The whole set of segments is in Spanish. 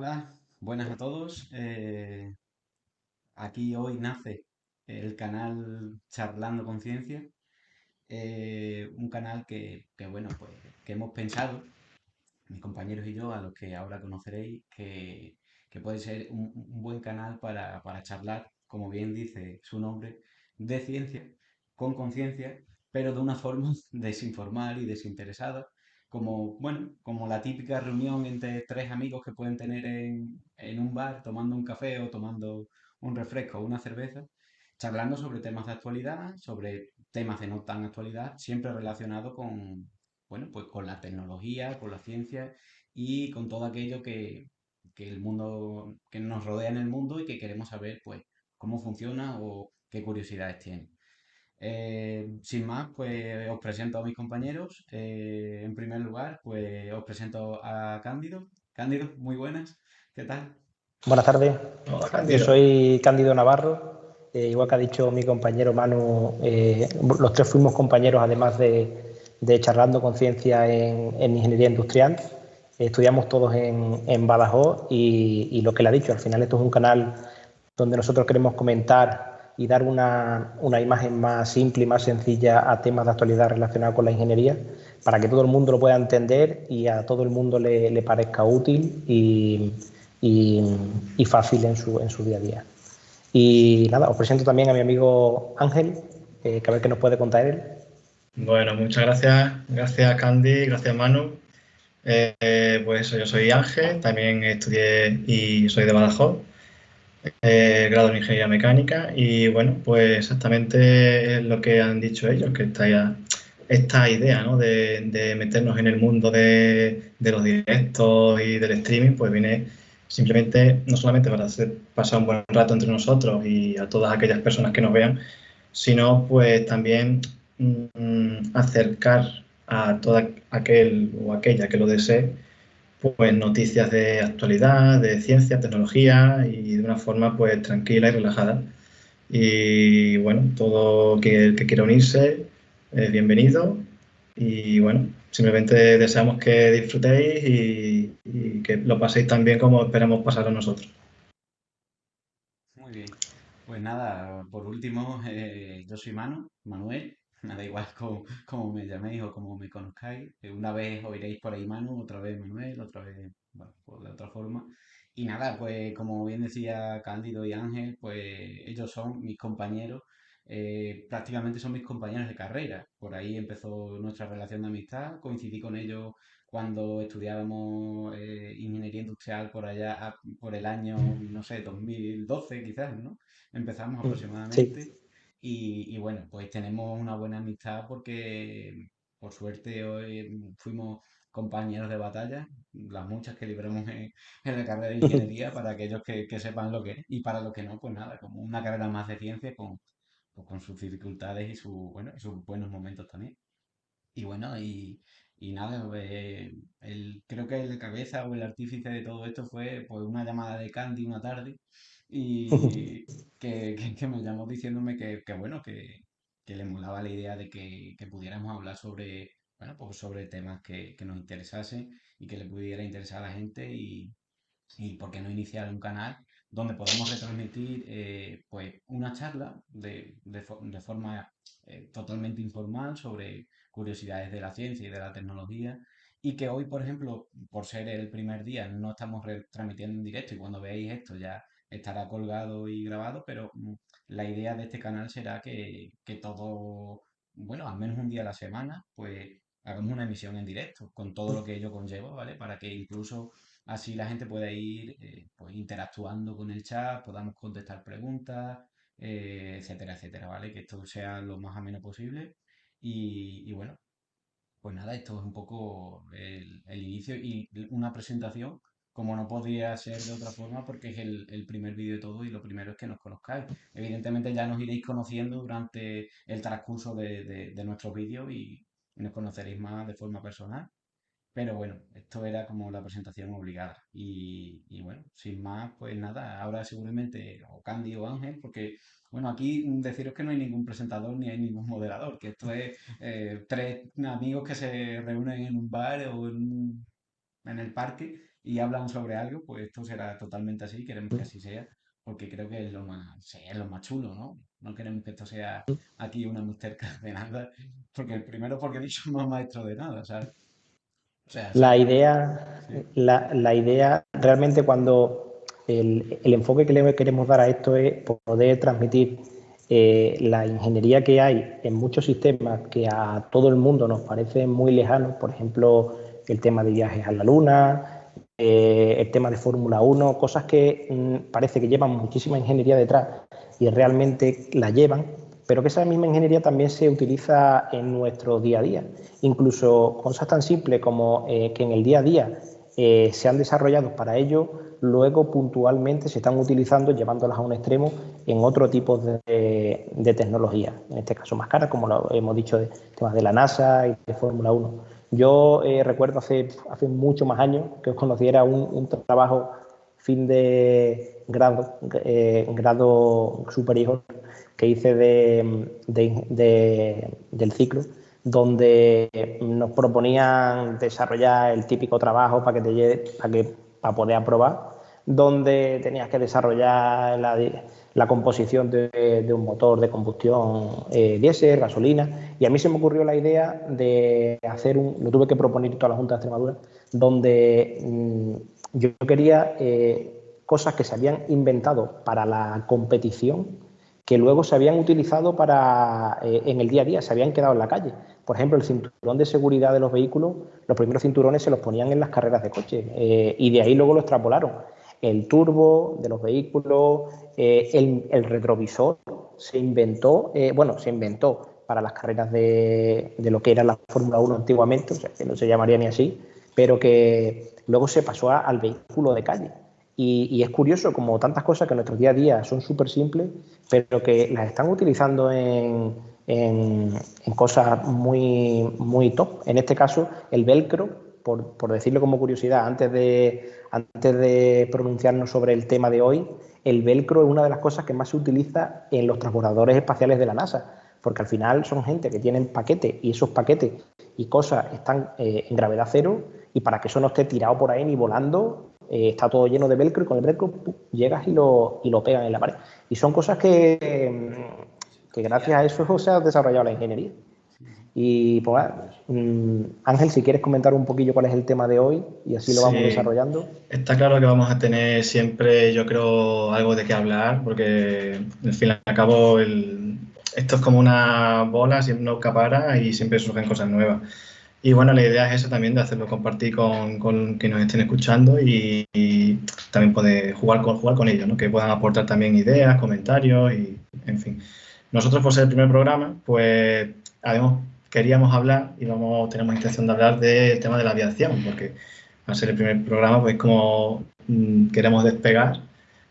Hola, buenas a todos. Aquí hoy nace el canal Charlando Conciencia, un canal bueno, pues que hemos pensado, mis compañeros y yo, a los que ahora conoceréis, que puede ser un buen canal para charlar, como bien dice su nombre, de ciencia, con conciencia, pero de una forma desinformal y desinteresada, como, bueno, como la típica reunión entre tres amigos que pueden tener en un bar tomando un café o tomando un refresco o una cerveza, charlando sobre temas de actualidad, sobre temas de no tan actualidad, siempre relacionados con, bueno, pues con la tecnología, con la ciencia y con todo aquello que el mundo, que nos rodea en el mundo y que queremos saber, pues, cómo funciona o qué curiosidades tiene. Sin más, pues os presento a mis compañeros. En primer lugar, pues os presento a Cándido. Cándido, muy buenas. ¿Qué tal? Buenas tardes, Hola, yo Candido. soy Cándido Navarro. Igual que ha dicho mi compañero Manu, los tres fuimos compañeros además de Charlando Conciencia en Ingeniería Industrial. Estudiamos todos en Badajoz y lo que le ha dicho, al final esto es un canal donde nosotros queremos comentar y dar una imagen más simple y más sencilla a temas de actualidad relacionados con la ingeniería, para que todo el mundo lo pueda entender y a todo el mundo le parezca útil y, y fácil en su día a día. Y nada, os presento también a mi amigo Ángel, que a ver qué nos puede contar él. Bueno, muchas gracias. Gracias, Candy. Gracias, Manu. Pues yo soy Ángel, también estudié y soy de Badajoz, grado en Ingeniería Mecánica. Y bueno, pues exactamente es lo que han dicho ellos, que esta idea, ¿no?, de meternos en el mundo de los directos y del streaming, pues viene simplemente, no solamente para hacer pasar un buen rato entre nosotros y a todas aquellas personas que nos vean, sino pues también acercar a todo aquel o aquella que lo desee, pues noticias de actualidad, de ciencia, tecnología y de una forma pues tranquila y relajada. Y bueno, todo el que quiera unirse es bienvenido. Y bueno, simplemente deseamos que disfrutéis y que lo paséis tan bien como esperamos pasarlo nosotros. Muy bien. Pues nada, por último, yo soy Manuel, me da igual cómo me llaméis o cómo me conozcáis. Una vez oiréis por ahí Manu, otra vez Manuel, otra vez, bueno, pues de otra forma. Y nada, pues como bien decía Cándido y Ángel, pues ellos son mis compañeros, prácticamente son mis compañeros de carrera. Por ahí empezó nuestra relación de amistad, coincidí con ellos cuando estudiábamos ingeniería industrial por allá, por el año, no sé, 2012 quizás, ¿no? Empezamos Sí. aproximadamente y bueno, pues tenemos una buena amistad porque por suerte hoy fuimos compañeros de batalla, las muchas que libramos en la carrera de ingeniería para aquellos que sepan lo que es y para los que no, pues nada, como una carrera más de ciencia pues con sus dificultades y, bueno, y sus buenos momentos también. Y bueno, y nada, creo que el cabeza o el artífice de todo esto fue pues una llamada de Candy una tarde y que me llamó diciéndome bueno, que le molaba la idea de que pudiéramos hablar sobre, bueno, pues sobre temas que nos interesasen y que le pudiera interesar a la gente y por qué no iniciar un canal donde podamos retransmitir pues una charla de forma totalmente informal sobre curiosidades de la ciencia y de la tecnología y que hoy, por ejemplo, por ser el primer día, no estamos retransmitiendo en directo y cuando veáis esto ya estará colgado y grabado, pero la idea de este canal será que todo, bueno, al menos un día a la semana, pues hagamos una emisión en directo con todo lo que ello conlleva, ¿vale? Para que incluso así la gente puede ir pues interactuando con el chat, podamos contestar preguntas, etcétera, etcétera, ¿vale? Que esto sea lo más ameno posible. Y bueno, pues nada, esto es un poco el inicio y una presentación, como no podría ser de otra forma, porque es el primer vídeo de todo y lo primero es que nos conozcáis. Evidentemente ya nos iréis conociendo durante el transcurso de nuestros vídeos y nos conoceréis más de forma personal. Pero bueno, esto era como la presentación obligada. Y bueno, sin más, pues nada, ahora seguramente o Candy o Ángel, porque bueno, aquí deciros que no hay ningún presentador ni hay ningún moderador, que esto es tres amigos que se reúnen en un bar o en el parque y hablan sobre algo, pues esto será totalmente así, queremos que así sea, porque creo que es lo más, sí, es lo más chulo, ¿no? No queremos que esto sea aquí una masterclass de nada, porque el primero porque ni somos maestros de nada, ¿sabes? O sea, La simplemente, idea, sí. la idea realmente cuando el enfoque que le queremos dar a esto es poder transmitir la ingeniería que hay en muchos sistemas que a todo el mundo nos parece muy lejano, por ejemplo, el tema de viajes a la Luna, el tema de Fórmula 1, cosas que parece que llevan muchísima ingeniería detrás y realmente la llevan, pero que esa misma ingeniería también se utiliza en nuestro día a día. Incluso cosas tan simples como que en el día a día se han desarrollado para ello, luego puntualmente se están utilizando, llevándolas a un extremo en otro tipo de tecnología, en este caso más caras, como lo hemos dicho, de temas de la NASA y de Fórmula 1. Yo recuerdo hace muchos más años que os conociera un trabajo fin de grado superior que hice del ciclo, donde nos proponían desarrollar el típico trabajo para poder aprobar, donde tenías que desarrollar la composición de un motor de combustión diésel, gasolina, y a mí se me ocurrió la idea de hacer lo tuve que proponer toda la Junta de Extremadura, donde yo quería cosas que se habían inventado para la competición, que luego se habían utilizado en el día a día, se habían quedado en la calle. Por ejemplo, el cinturón de seguridad de los vehículos, los primeros cinturones se los ponían en las carreras de coche y de ahí luego lo extrapolaron. El turbo de los vehículos, el retrovisor se inventó para las carreras de lo que era la Fórmula 1 antiguamente, o sea, que no se llamaría ni así, pero que luego se pasó al vehículo de calle. Y es curioso como tantas cosas que en nuestro día a día son súper simples, pero que las están utilizando en cosas muy top. En este caso, el velcro, por decirlo como curiosidad, antes de pronunciarnos sobre el tema de hoy, el velcro es una de las cosas que más se utiliza en los transbordadores espaciales de la NASA, porque al final son gente que tienen paquetes y esos paquetes y cosas están en gravedad cero, y para que eso no esté tirado por ahí ni volando, está todo lleno de velcro y con el velcro llegas y lo pegan en la pared. Y son cosas que gracias a eso se ha desarrollado la ingeniería. Sí, sí. Y pues Ángel, si quieres comentar un poquillo cuál es el tema de hoy y así lo vamos Sí, desarrollando. está claro que vamos a tener siempre, yo creo, algo de qué hablar, porque al fin y al cabo esto es como una bola, siempre nunca para y siempre surgen cosas nuevas. Y bueno, la idea es eso también, de hacerlo compartir con que nos estén escuchando y también poder jugar con ellos, ¿no? Que puedan aportar también ideas, comentarios y, en fin. Nosotros, por ser el primer programa, pues queríamos hablar y tenemos intención de hablar del tema de la aviación, porque al ser el primer programa, pues como queremos despegar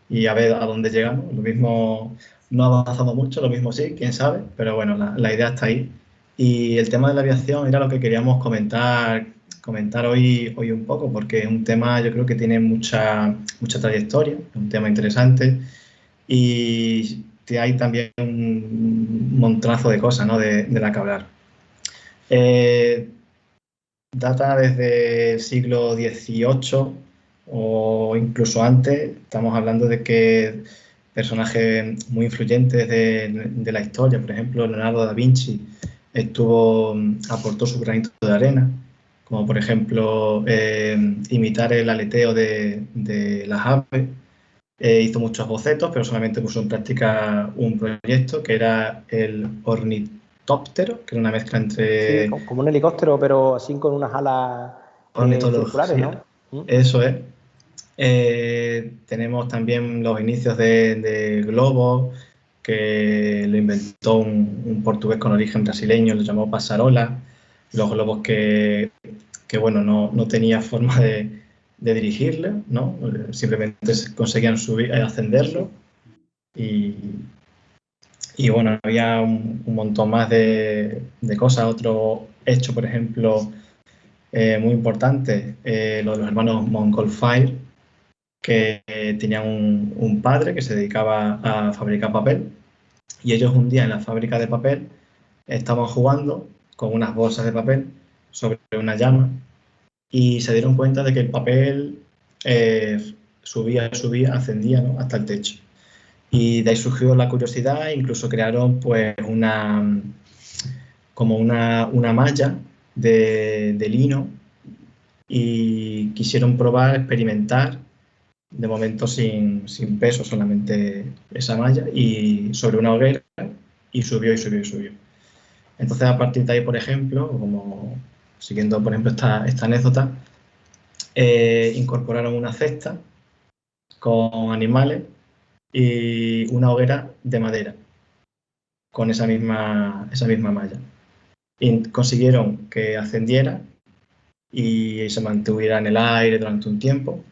y a ver a dónde llegamos. Lo mismo no ha avanzado mucho, lo mismo sí, quién sabe, pero bueno, la idea está ahí. Y el tema de la aviación era lo que queríamos comentar hoy un poco, porque es un tema, yo creo que tiene mucha trayectoria, es un tema interesante y hay también un montonazo de cosas, ¿no?, de la que hablar. Data desde el siglo XVIII o incluso antes. Estamos hablando de que personajes muy influyentes de la historia, por ejemplo, Leonardo da Vinci, aportó su granito de arena, como por ejemplo imitar el aleteo de las aves. Hizo muchos bocetos, pero solamente puso en práctica un proyecto que era el ornitóptero, que era una mezcla Sí, entre como un helicóptero, pero así con unas alas circulares, ornitología. ¿no? ¿Mm? Eso es. Tenemos también los inicios de globos, que lo inventó un portugués con origen brasileño, lo llamó Passarola. Los globos que bueno, no tenía forma de dirigirlo, ¿no? Simplemente conseguían subir, ascenderlo. Y bueno, había un montón más de cosas. Otro hecho, por ejemplo, muy importante, lo de los hermanos Montgolfier, que tenían un padre que se dedicaba a fabricar papel, y ellos un día en la fábrica de papel estaban jugando con unas bolsas de papel sobre una llama y se dieron cuenta de que el papel subía, ascendía, ¿no?, hasta el techo. Y de ahí surgió la curiosidad, incluso crearon pues como una malla de lino y quisieron probar, experimentar, de momento sin peso, solamente esa malla, y sobre una hoguera, y subió y subió y subió. Entonces, a partir de ahí, por ejemplo, como siguiendo, por ejemplo, esta anécdota, incorporaron una cesta con animales y una hoguera de madera con esa misma malla. Y consiguieron que ascendiera y se mantuviera en el aire durante un tiempo,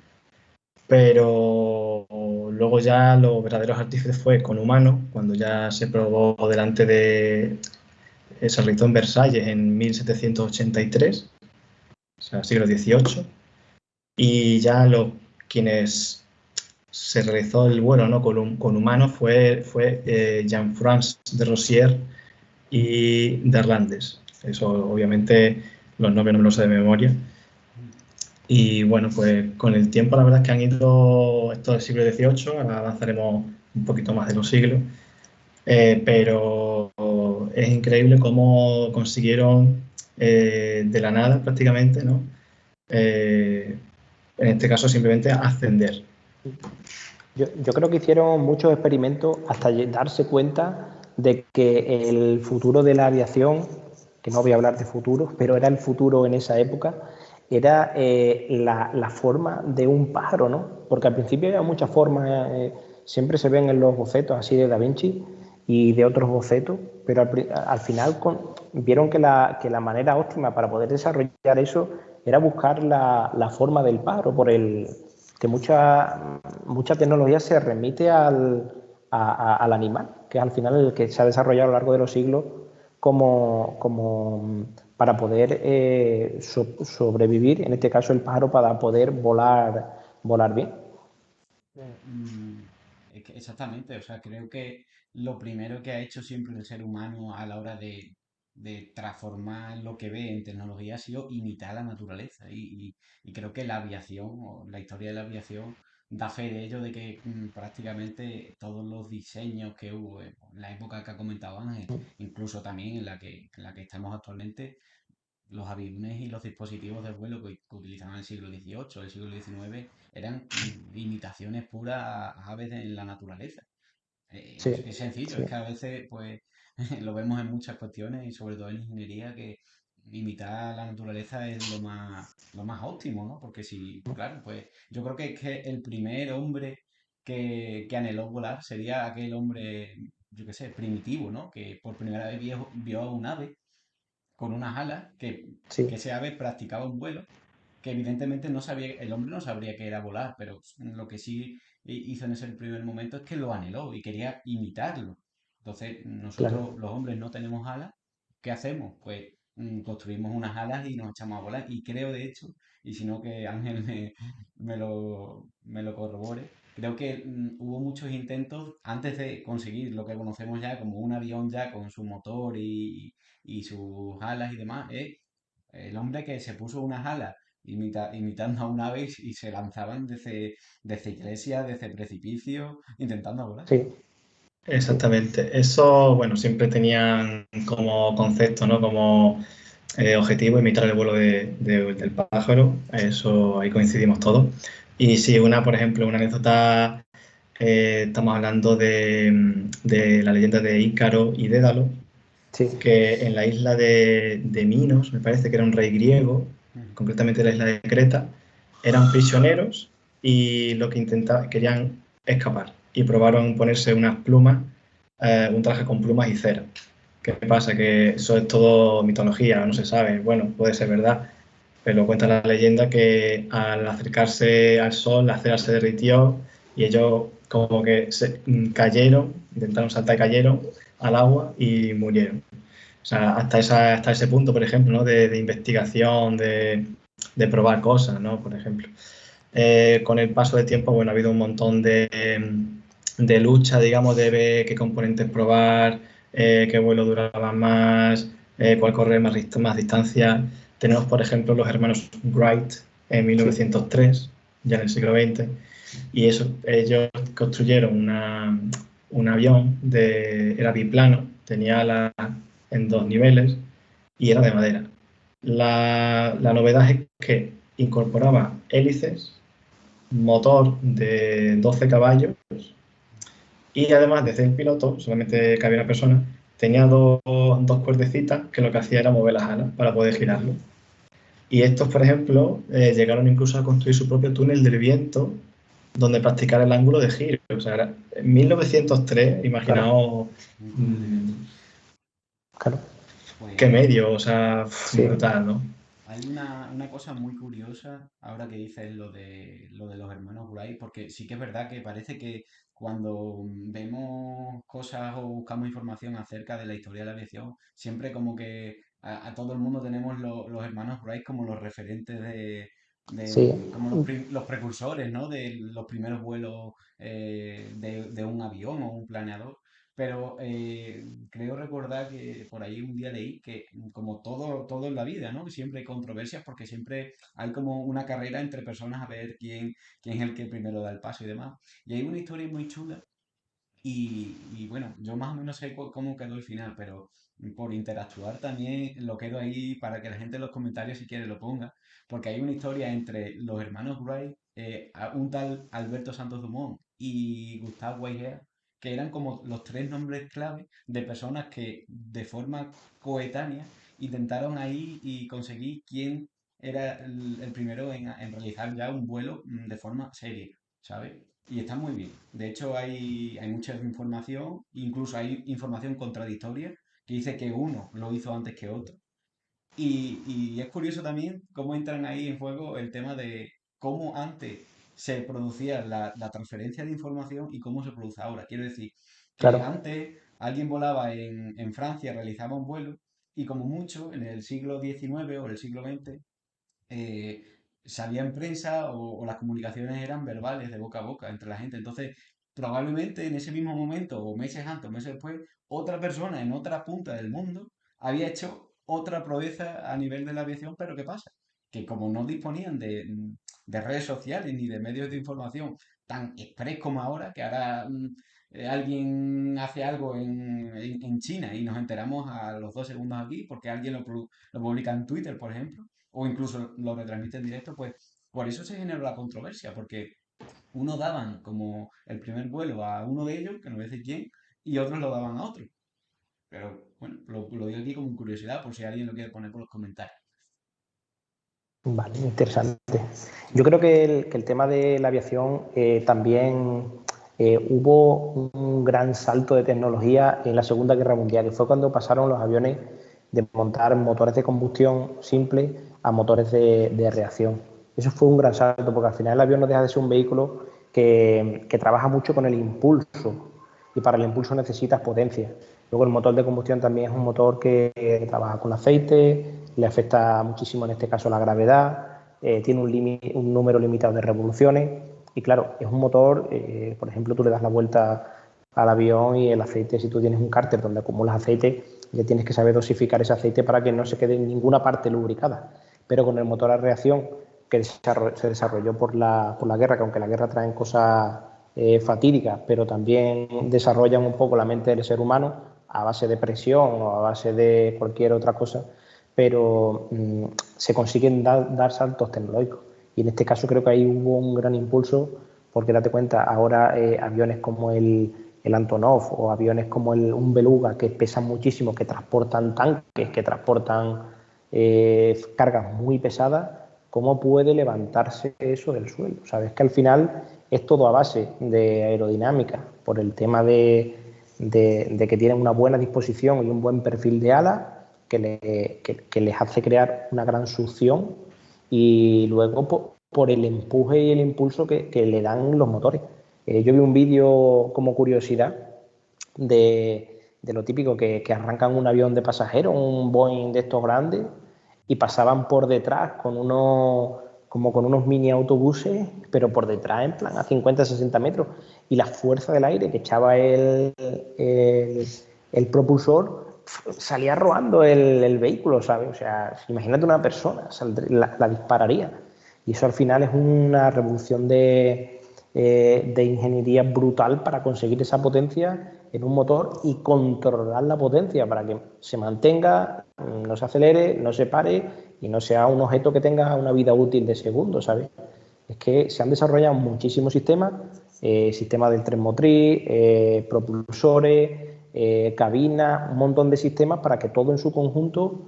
pero luego ya los verdaderos artífices fue con humanos, cuando ya se probó delante de... Se realizó en Versalles en 1783, o sea, siglo XVIII, y ya quienes se realizó el vuelo, ¿no?, con humanos fue Jean-François de Rosière y Darlandes. Eso, obviamente, los nombres no me los sé de memoria. Y bueno, pues con el tiempo la verdad es que han ido, esto del siglo XVIII, ahora avanzaremos un poquito más de los siglos, pero es increíble cómo consiguieron de la nada prácticamente, ¿no?, en este caso simplemente ascender. Yo creo que hicieron muchos experimentos hasta darse cuenta de que el futuro de la aviación, que no voy a hablar de futuro, pero era el futuro en esa época, era la forma de un pájaro, ¿no? Porque al principio había muchas formas, siempre se ven en los bocetos así de Da Vinci y de otros bocetos, pero al final vieron que la manera óptima para poder desarrollar eso era buscar la forma del pájaro, que mucha tecnología se remite al animal, que es al final el que se ha desarrollado a lo largo de los siglos como para poder sobrevivir, en este caso el pájaro, para poder volar bien. Exactamente, o sea, creo que lo primero que ha hecho siempre el ser humano a la hora de transformar lo que ve en tecnología ha sido imitar la naturaleza. Y creo que la aviación, o la historia de la aviación, da fe de ello, de que prácticamente todos los diseños que hubo en la época que ha comentado Ángel, incluso también en la que estamos actualmente, los aviones y los dispositivos de vuelo que utilizaban en el siglo XVIII, el siglo XIX, eran imitaciones puras a aves en la naturaleza. Sí, Es sencillo, sí. es que a veces pues lo vemos en muchas cuestiones y sobre todo en ingeniería, que imitar la naturaleza es lo más óptimo, ¿no? Porque si, claro, pues yo creo que es que el primer hombre que anheló volar sería aquel hombre, yo qué sé, primitivo, ¿no? Que por primera vez vio a un ave con unas alas, que Sí, ese ave practicaba un vuelo, que evidentemente no sabía, el hombre no sabría qué era volar, pero lo que sí hizo en ese primer momento es que lo anheló y quería imitarlo. Entonces, claro. nosotros los hombres no tenemos alas, ¿qué hacemos? Pues construimos unas alas y nos echamos a volar. Y creo, de hecho, y si no que Ángel me lo corrobore, creo que hubo muchos intentos antes de conseguir lo que conocemos ya como un avión ya con su motor y sus alas y demás. El hombre que se puso unas alas imitando a un ave y se lanzaban desde iglesias, desde precipicios, intentando volar. Sí, sí, Exactamente. Eso, bueno, siempre tenían como concepto, ¿no?, como objetivo imitar el vuelo del pájaro. Eso, ahí coincidimos todos. Y sí, por ejemplo, una anécdota, estamos hablando de la leyenda de Ícaro y Dédalo, sí, que en la isla de Minos, me parece que era un rey griego, Mm. concretamente la isla de Creta, eran prisioneros y lo que querían escapar y probaron ponerse unas plumas, un traje con plumas y cera. ¿Qué pasa? Que eso es todo mitología, no se sabe. Bueno, puede ser verdad, pero cuenta la leyenda que al acercarse al sol la cera se derritió y ellos como que cayeron, intentaron saltar y cayeron al agua y murieron. O sea, hasta ese punto, por ejemplo, ¿no?, de investigación, de probar cosas, ¿no?, por ejemplo. Con el paso del tiempo, bueno, ha habido un montón de lucha, digamos, de ver qué componentes probar, qué vuelo duraba más, cuál correr más distancia. Tenemos, por ejemplo, los hermanos Wright en 1903, ya en el siglo XX, y eso, ellos construyeron un avión, era biplano, tenía alas en 2 niveles y era de madera. La novedad es que incorporaba hélices, motor de 12 caballos y además desde el piloto, solamente cabía una persona, tenía dos cuerdecitas que lo que hacía era mover las alas para poder girarlo. Y estos, por ejemplo, llegaron incluso a construir su propio túnel del viento donde practicar el ángulo de giro. O sea, era en 1903, imaginaos Claro. qué Pues medio, o sea, Sí, brutal, ¿no? hay una cosa muy curiosa ahora que dices lo de los hermanos Wright, porque sí que es verdad que parece que cuando vemos cosas o buscamos información acerca de la historia de la aviación, siempre como que a todo el mundo tenemos los hermanos Wright como los referentes sí, como los precursores, ¿no? De los primeros vuelos de un avión o un planeador. Pero creo recordar que por ahí un día leí que como todo en la vida, ¿no? Siempre hay controversias porque siempre hay como una carrera entre personas a ver quién es el que primero da el paso y demás. Y hay una historia muy chula y bueno, yo más o menos sé cómo quedó el final, pero por interactuar también lo quedo ahí para que la gente en los comentarios si quiere lo ponga, porque hay una historia entre los hermanos Wright, un tal Alberto Santos Dumont y Gustave Eiffel, que eran como los tres nombres clave de personas que de forma coetánea intentaron ahí y conseguir quién era el primero en realizar ya un vuelo de forma seria, ¿sabes? Y está muy bien. De hecho, hay mucha información, incluso hay información contradictoria que dice que uno lo hizo antes que otro. Y es curioso también cómo entran ahí en juego el tema de cómo antes se producía la transferencia de información y cómo se produce ahora. Quiero decir que claro, antes alguien volaba en Francia, realizaba un vuelo y como mucho en el siglo XIX o el siglo XX eh, salía en prensa o las comunicaciones eran verbales, de boca a boca, entre la gente. Entonces, probablemente en ese mismo momento, o meses antes, o meses después, otra persona en otra punta del mundo había hecho otra proeza a nivel de la aviación, pero ¿qué pasa? Que como no disponían de redes sociales ni de medios de información tan express como ahora, que ahora alguien hace algo en China y nos enteramos a los 2 segundos aquí porque alguien lo publica en Twitter, por ejemplo, o incluso lo retransmite en directo, pues por eso se generó la controversia, porque uno daban como el primer vuelo a uno de ellos, que no voy a decir quién, y otros lo daban a otro. Pero bueno, lo digo aquí como curiosidad por si alguien lo quiere poner por los comentarios. vale, interesante. Yo creo que el tema de la aviación también hubo un gran salto de tecnología en la Segunda Guerra Mundial, y fue cuando pasaron los aviones de montar motores de combustión simple a motores de reacción. Eso fue un gran salto, porque al final el avión no deja de ser un vehículo que trabaja mucho con el impulso, y para el impulso necesitas potencia. Luego el motor de combustión también es un motor que trabaja con aceite, le afecta muchísimo en este caso la gravedad, tiene un número limitado de revoluciones y claro, es un motor, por ejemplo, tú le das la vuelta al avión y el aceite, si tú tienes un cárter donde acumulas aceite, ya tienes que saber dosificar ese aceite para que no se quede en ninguna parte lubricada. Pero con el motor a reacción que se desarrolló por la guerra, que aunque la guerra trae cosas fatídicas, pero también desarrollan un poco la mente del ser humano a base de presión o a base de cualquier otra cosa, pero se consiguen dar saltos tecnológicos. Y en este caso creo que ahí hubo un gran impulso, porque date cuenta, ahora aviones como el Antonov o aviones como un Beluga, que pesan muchísimo, que transportan tanques, que transportan cargas muy pesadas, ¿cómo puede levantarse eso del suelo? Sabes que al final es todo a base de aerodinámica, por el tema de que tienen una buena disposición y un buen perfil de ala que les hace crear una gran succión, y luego por el empuje y el impulso que le dan los motores. Yo vi un vídeo como curiosidad de lo típico que arrancan un avión de pasajeros, un Boeing de estos grandes, y pasaban por detrás como con unos mini autobuses, pero por detrás en plan a 50, 60 metros, y la fuerza del aire que echaba el propulsor salía rodando el vehículo, ¿sabes? O sea, imagínate una persona, la dispararía. Y eso al final es una revolución de ingeniería brutal para conseguir esa potencia en un motor y controlar la potencia para que se mantenga, no se acelere, no se pare y no sea un objeto que tenga una vida útil de segundos, ¿sabes? Es que se han desarrollado muchísimos sistemas, sistemas del tren motriz, propulsores, cabinas, un montón de sistemas para que todo en su conjunto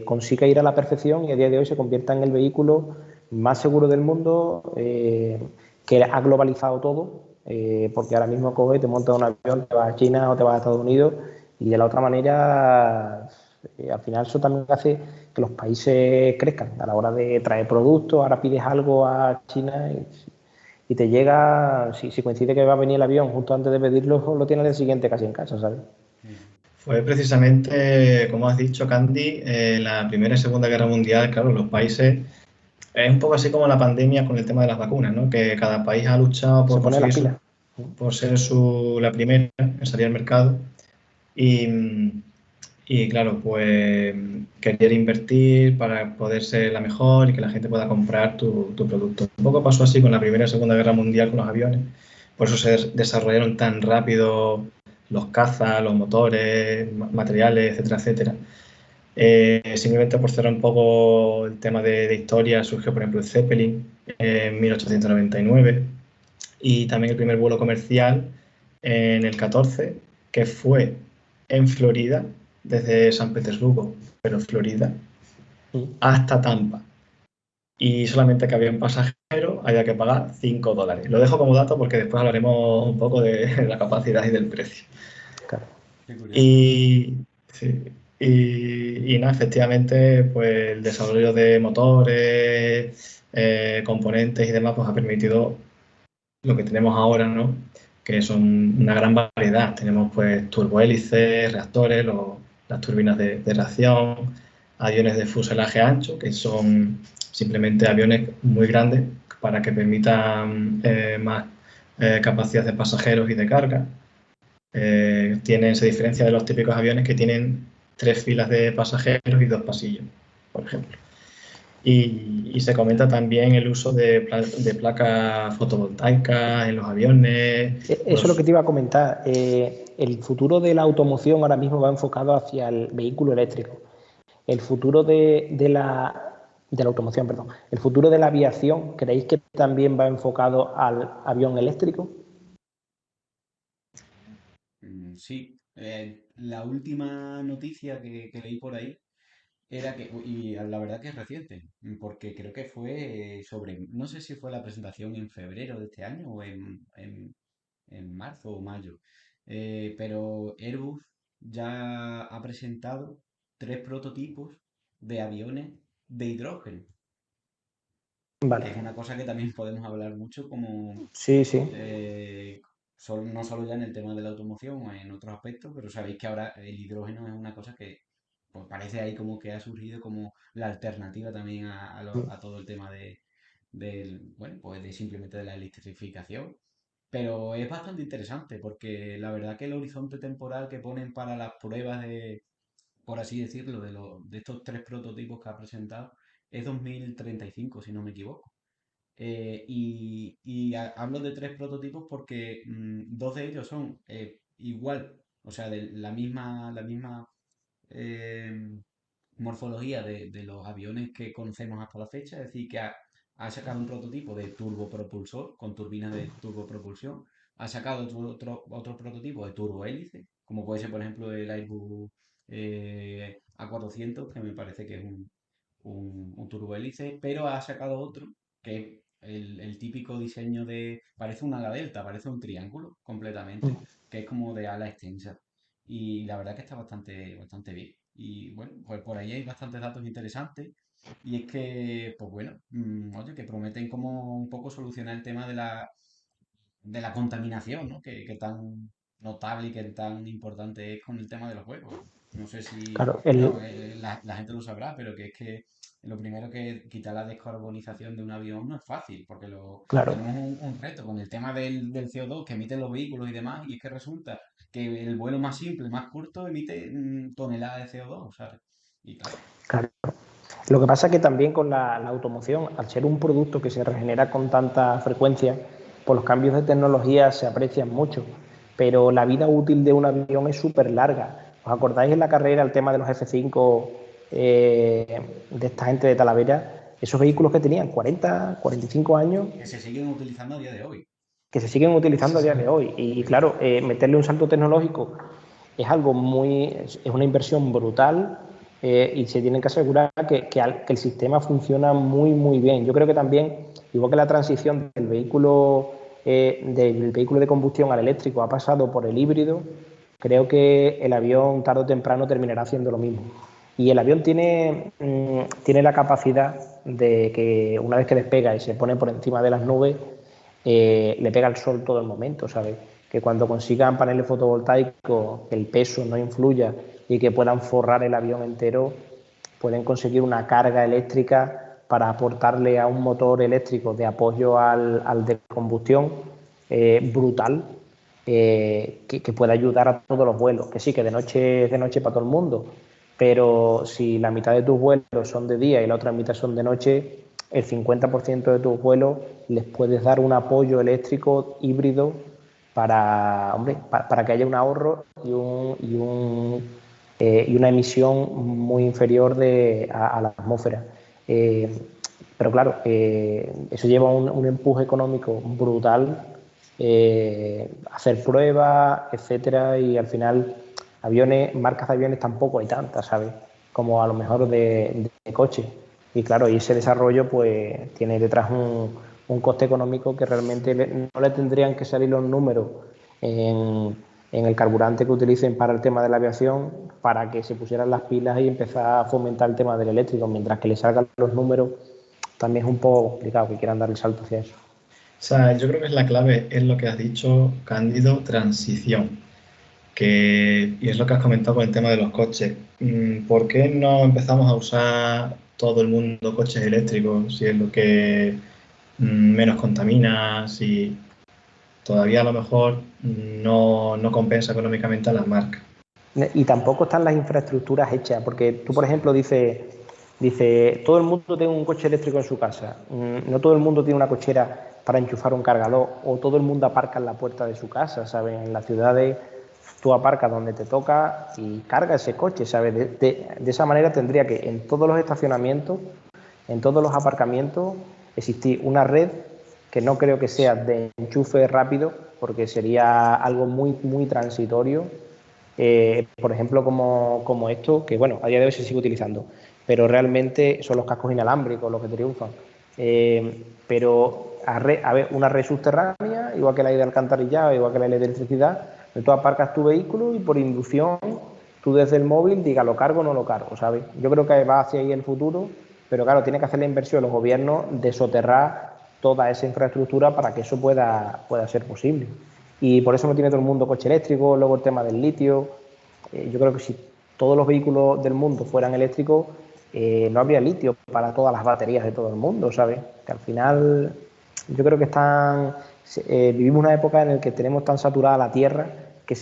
consiga ir a la perfección y a día de hoy se convierta en el vehículo más seguro del mundo, que ha globalizado todo, porque ahora mismo coges, te montas un avión, te vas a China o te vas a Estados Unidos y de la otra manera, al final eso también hace que los países crezcan a la hora de traer productos. Ahora pides algo a China y te llega, si coincide que va a venir el avión justo antes de pedirlo, lo tienes el siguiente casi en casa, ¿sabes? Fue precisamente, como has dicho, Candy, la Primera y Segunda Guerra Mundial, claro, los países, es un poco así como la pandemia con el tema de las vacunas, ¿no? Que cada país ha luchado Se por pone las conseguir pilas. por ser la primera en salir al mercado. Y, y claro, pues querer invertir para poder ser la mejor y que la gente pueda comprar tu producto. Un poco pasó así con la Primera y Segunda Guerra Mundial con los aviones. Por eso se desarrollaron tan rápido los cazas, los motores, materiales, etcétera, etcétera. Simplemente por cerrar un poco el tema de historia, surgió por ejemplo el Zeppelin en 1899 y también el primer vuelo comercial en el 14, que fue en Florida, desde San Petersburgo, pero Florida, hasta Tampa. Y solamente que había un pasajero, había que pagar $5. Lo dejo como dato porque después hablaremos un poco de la capacidad y del precio. Claro. Qué curioso. Y, sí, y nada, efectivamente, pues el desarrollo de motores, componentes y demás, pues ha permitido lo que tenemos ahora, ¿no? Que son una gran variedad. Tenemos pues turbohélices, reactores, las turbinas de reacción, aviones de fuselaje ancho, que son simplemente aviones muy grandes para que permitan más capacidad de pasajeros y de carga. Se diferencia de los típicos aviones que tienen 3 filas de pasajeros y 2 pasillos, por ejemplo. Y se comenta también el uso de placas fotovoltaicas en los aviones. Eso es lo que te iba a comentar. El futuro de la automoción ahora mismo va enfocado hacia el vehículo eléctrico. El futuro de la automoción, perdón. El futuro de la aviación, ¿creéis que también va enfocado al avión eléctrico? Sí, la última noticia que leí por ahí era que, y la verdad que es reciente, porque creo que fue sobre, no sé si fue la presentación en febrero de este año o en marzo o mayo, pero Airbus ya ha presentado 3 prototipos de aviones de hidrógeno, que es Vale. una cosa que también podemos hablar mucho como Sí, sí. eh, no solo ya en el tema de la automoción o en otros aspectos, pero sabéis que ahora el hidrógeno es una cosa que pues, parece ahí como que ha surgido como la alternativa también a todo el tema bueno, pues de simplemente de la electrificación. Pero es bastante interesante porque la verdad que el horizonte temporal que ponen para las pruebas de, por así decirlo, de estos 3 prototipos que ha presentado es 2035, si no me equivoco. Hablo de 3 prototipos porque 2 de ellos son igual, o sea, de la misma eh, morfología de los aviones que conocemos hasta la fecha, es decir, que ha sacado un prototipo de turbopropulsor con turbinas de turbopropulsión, ha sacado otro prototipo de turbohélice, como puede ser, por ejemplo, el Airbus A400, que me parece que es un turbohélice, pero ha sacado otro que es el típico diseño de, parece una ala delta, parece un triángulo completamente, que es como de ala extensa. Y la verdad que está bastante, bastante bien. Y bueno, pues por ahí hay bastantes datos interesantes. Y es que, pues bueno, oye, que prometen como un poco solucionar el tema de la contaminación, ¿no? Que tan notable y que tan importante es con el tema de los juegos. No sé si, Claro, bueno, la gente lo sabrá, pero que es que lo primero que quitar la descarbonización de un avión no es fácil, porque claro. tenemos un reto con el tema del CO2 que emiten los vehículos y demás, y es que resulta que el vuelo más simple, más corto, emite toneladas de CO2, ¿sabes? Y claro, Claro. Lo que pasa es que también con la automoción, al ser un producto que se regenera con tanta frecuencia, pues los cambios de tecnología se aprecian mucho, pero la vida útil de un avión es súper larga. ¿Os acordáis en la carrera el tema de los F-5 de esta gente de Talavera? Esos vehículos Sí. que tenían 40, 45 años Que se siguen utilizando a día de hoy. que se siguen utilizando a día de hoy. Y claro, meterle un salto tecnológico es algo es una inversión brutal y se tienen que asegurar que el sistema funciona muy bien. Yo creo que también, igual que la transición del vehículo de combustión al eléctrico ha pasado por el híbrido, creo que el avión tarde o temprano terminará haciendo lo mismo. Y el avión tiene la capacidad de que una vez que despega y se pone por encima de las nubes, le pega el sol todo el momento, ¿sabes? Que cuando consigan paneles fotovoltaicos, que el peso no influya y que puedan forrar el avión entero, pueden conseguir una carga eléctrica para aportarle a un motor eléctrico de apoyo al de combustión brutal, que pueda ayudar a todos los vuelos. Que sí, que de noche para todo el mundo, pero si la mitad de tus vuelos son de día y la otra mitad son de noche, el 50% de tus vuelos les puedes dar un apoyo eléctrico híbrido para que haya un ahorro y una emisión muy inferior a la atmósfera. Pero claro, eso lleva un empuje económico brutal, hacer pruebas, etcétera, y al final marcas de aviones tampoco hay tantas, ¿sabes? Como a lo mejor de coche. Y claro, y ese desarrollo pues tiene detrás un coste económico que realmente no le tendrían que salir los números en, en el carburante que utilicen para el tema de la aviación para que se pusieran las pilas y empezar a fomentar el tema del eléctrico, mientras que le salgan los números también es un poco complicado que quieran dar el salto hacia eso. O sea, yo creo que es la clave, es lo que has dicho, Cándido, transición. Y es lo que has comentado con el tema de los coches. ¿Por qué no empezamos a usar todo el mundo coches eléctricos si es lo que menos contamina, si todavía a lo mejor no compensa económicamente a las marcas? Y tampoco están las infraestructuras hechas, porque tú, por ejemplo, dice, todo el mundo tiene un coche eléctrico en su casa, no todo el mundo tiene una cochera para enchufar un cargador, o todo el mundo aparca en la puerta de su casa, ¿sabes? En las ciudades tú aparcas donde te toca y carga ese coche, ¿sabes? De esa manera tendría que en todos los estacionamientos, en todos los aparcamientos, existir una red que no creo que sea de enchufe rápido, porque sería algo muy transitorio, por ejemplo, como esto, que bueno, a día de hoy se sigue utilizando, pero realmente son los cascos inalámbricos los que triunfan. Pero a ver, una red subterránea, igual que la de alcantarillado, igual que la de electricidad, tú aparcas tu vehículo y por inducción tú desde el móvil digas lo cargo o no lo cargo, ¿sabes? Yo creo que va hacia ahí el futuro, pero claro, tiene que hacer la inversión los gobiernos de soterrar toda esa infraestructura para que eso pueda ser posible. Y por eso no tiene todo el mundo coche eléctrico, luego el tema del litio. Yo creo que si todos los vehículos del mundo fueran eléctricos, no habría litio para todas las baterías de todo el mundo, ¿sabes? Que al final yo creo que vivimos una época en la que tenemos tan saturada la Tierra que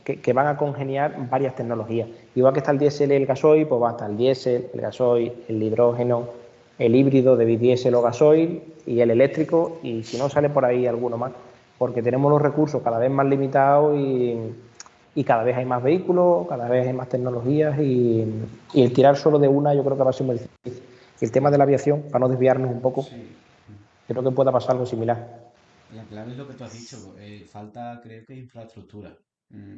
que van a congeniar varias tecnologías. Igual que está el diésel y el gasoil, pues va a estar el diésel, el gasoil, el hidrógeno, el híbrido de bidiesel o gasoil y el eléctrico, y si no sale por ahí alguno más, porque tenemos los recursos cada vez más limitados y cada vez hay más vehículos, cada vez hay más tecnologías y el tirar solo de una yo creo que va a ser muy difícil. Y el tema de la aviación, para no desviarnos un poco, Sí. creo que pueda pasar algo similar. La clave es lo que tú has dicho. Falta, creo que, infraestructura.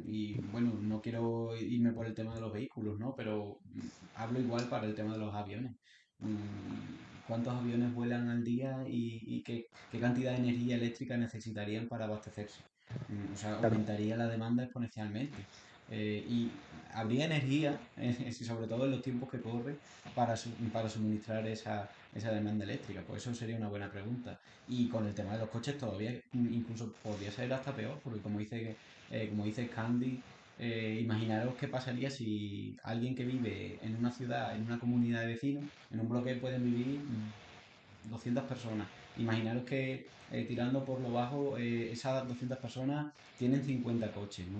Y bueno, no quiero irme por el tema de los vehículos, ¿no? Pero hablo igual para el tema de los aviones. ¿Cuántos aviones vuelan al día y qué cantidad de energía eléctrica necesitarían para abastecerse? O sea, Claro. aumentaría la demanda exponencialmente. Y habría energía, sobre todo en los tiempos que corre, para suministrar esa demanda eléctrica. Pues eso sería una buena pregunta. Y con el tema de los coches todavía incluso podría ser hasta peor, porque como dice Candy, imaginaros qué pasaría si alguien que vive en una ciudad, en una comunidad de vecinos, en un bloque pueden vivir 200 personas. Imaginaros que tirando por lo bajo, esas 200 personas tienen 50 coches, ¿no?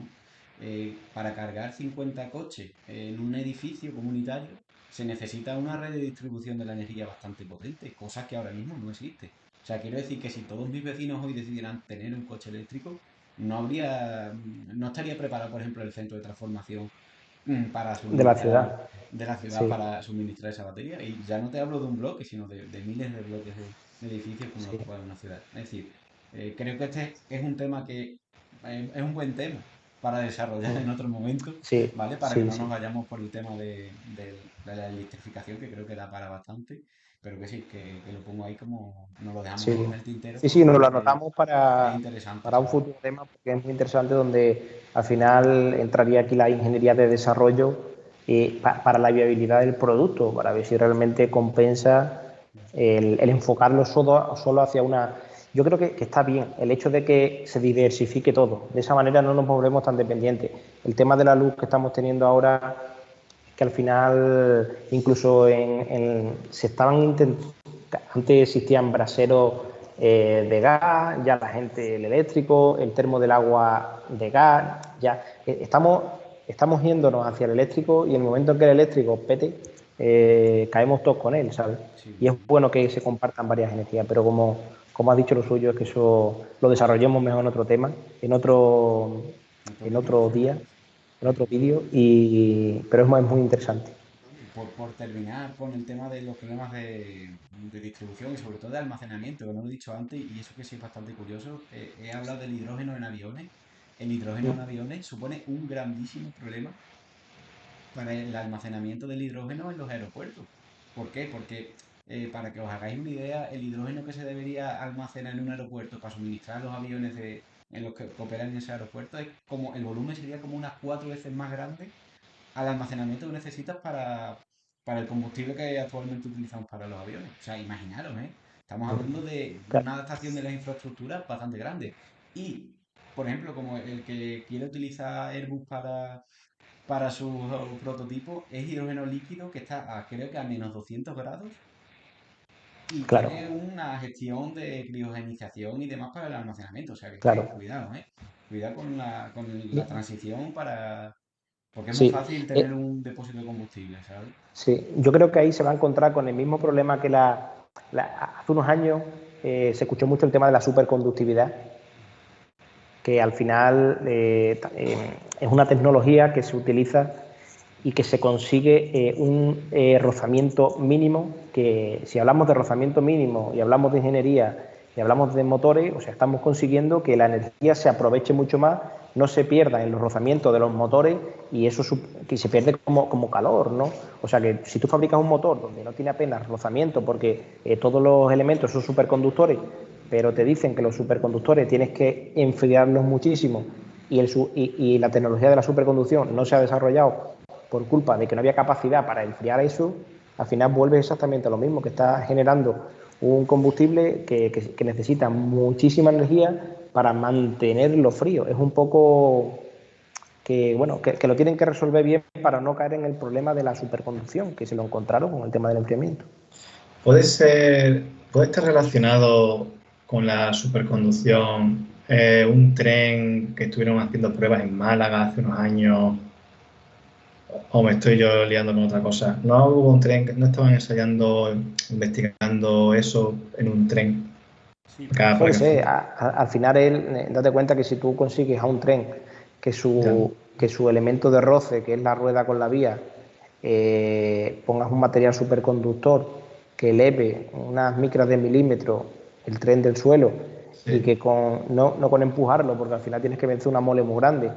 Para cargar 50 coches en un edificio comunitario se necesita una red de distribución de la energía bastante potente, cosa que ahora mismo no existe. O sea, quiero decir que si todos mis vecinos hoy decidieran tener un coche eléctrico, no estaría preparado, por ejemplo, el centro de transformación para de la suministrar ciudad. de la ciudad Sí, para suministrar esa batería. Y ya no te hablo de un bloque, sino de miles de bloques de edificios como los sí, que puede una ciudad. Es decir, creo que este es un tema que es un buen tema para desarrollar en otro momento, sí, ¿vale? Para que sí, no nos sí. vayamos por el tema de la electrificación, que creo que da para bastante, pero que sí, que lo pongo ahí como, nos lo dejamos ahí Sí, en el tintero sí, sí, porque nos lo creo que anotamos es interesante, para un ¿sabes? futuro tema porque es muy interesante donde al final entraría aquí la ingeniería de desarrollo para la viabilidad del producto, para ver si realmente compensa el enfocarlo solo hacia una... Yo creo que está bien el hecho de que se diversifique todo, de esa manera no nos volvemos tan dependientes. El tema de la luz que estamos teniendo ahora, que al final incluso se estaban intentando, antes existían braseros de gas, ya la gente el eléctrico, el termo del agua de gas, ya estamos yéndonos hacia el eléctrico y en el momento en que el eléctrico pete, caemos todos con él, ¿sabes? Sí, Y es sí. bueno que se compartan varias energías, pero como has dicho, lo suyo es que eso lo desarrollemos mejor en otro tema, Otro en vídeo, otro sí. día, en otro Ujú. vídeo, pero es muy interesante. Por terminar con el tema de los problemas de distribución y sobre todo de almacenamiento, que no lo he dicho antes, y eso que sí es bastante curioso, he hablado del hidrógeno en aviones. El hidrógeno en aviones supone un grandísimo problema para el almacenamiento del hidrógeno en los aeropuertos. ¿Por qué? Porque, para que os hagáis una idea, el hidrógeno que se debería almacenar en un aeropuerto para suministrar a los aviones en los que operan en ese aeropuerto, es como, el volumen sería como unas 4 veces más grande al almacenamiento que necesitas para el combustible que actualmente utilizamos para los aviones. O sea, imaginaros, ¿eh? Estamos hablando de Claro, una adaptación de las infraestructuras bastante grande. Y, por ejemplo, como el que quiere utilizar Airbus para su prototipo, es hidrógeno líquido que está creo que a menos 200 grados y claro, tiene una gestión de criogenización y demás para el almacenamiento. O sea, que es que, claro. cuidado, ¿eh? Cuidado con la Y- transición para... Porque es muy Sí, fácil tener un depósito de combustible, ¿sabes? sí, yo creo que ahí se va a encontrar con el mismo problema que hace unos años se escuchó mucho el tema de la superconductividad, que al final es una tecnología que se utiliza y que se consigue un rozamiento mínimo, que si hablamos de rozamiento mínimo y hablamos de ingeniería y hablamos de motores, o sea, estamos consiguiendo que la energía se aproveche mucho más, no se pierda en los rozamientos de los motores y eso que se pierde como calor, ¿no? O sea, que si tú fabricas un motor donde no tiene apenas rozamiento porque todos los elementos son superconductores, pero te dicen que los superconductores tienes que enfriarlos muchísimo y la tecnología de la superconducción no se ha desarrollado por culpa de que no había capacidad para enfriar eso, al final vuelve exactamente a lo mismo, que está generando un combustible que necesita muchísima energía para mantenerlo frío. Es un poco bueno, que lo tienen que resolver bien para no caer en el problema de la superconducción, que se lo encontraron con el tema del enfriamiento. Puede estar relacionado con la superconducción un tren que estuvieron haciendo pruebas en Málaga hace unos años, o me estoy yo liando con otra cosa. No hubo un tren, no estaban ensayando, investigando eso en un tren Sí, puede acá por Puede aquí en ser. ser, Francia. al final date cuenta que si tú consigues a un tren que Ya, su elemento de roce, que es la rueda con la vía, pongas un material superconductor que eleve unas micras de milímetro el tren del suelo y sí. que no con empujarlo, porque al final tienes que vencer una mole muy grande,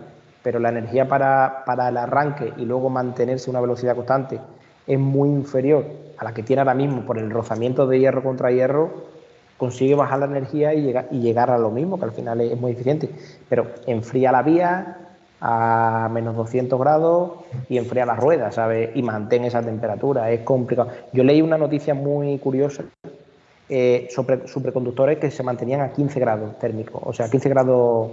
pero la energía para el arranque y luego mantenerse a una velocidad constante es muy inferior a la que tiene ahora mismo por el rozamiento de hierro contra hierro, consigue bajar la energía y llegar a lo mismo, que al final es muy eficiente. Pero enfría la vía a menos 200 grados y enfría las ruedas, ¿sabes? Y mantén esa temperatura. Es complicado. Yo leí una noticia muy curiosa sobre superconductores que se mantenían a 15 grados térmicos, o sea, 15 grados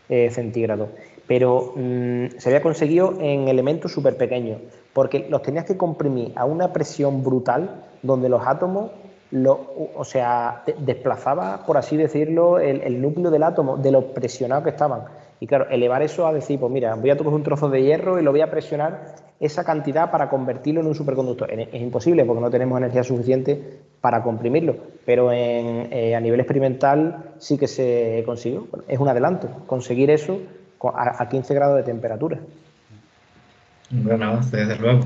centígrados. Pero se había conseguido en elementos súper pequeños, porque los tenías que comprimir a una presión brutal donde los átomos, o sea, desplazaba, por así decirlo, el núcleo del átomo, de lo presionados que estaban. Y claro, elevar eso a decir, pues mira, voy a coger un trozo de hierro y lo voy a presionar esa cantidad para convertirlo en un superconductor. Es imposible porque no tenemos energía suficiente para comprimirlo, pero a nivel experimental sí que se consiguió. Bueno, es un adelanto conseguir eso a 15 grados de temperatura. Un gran avance, desde luego.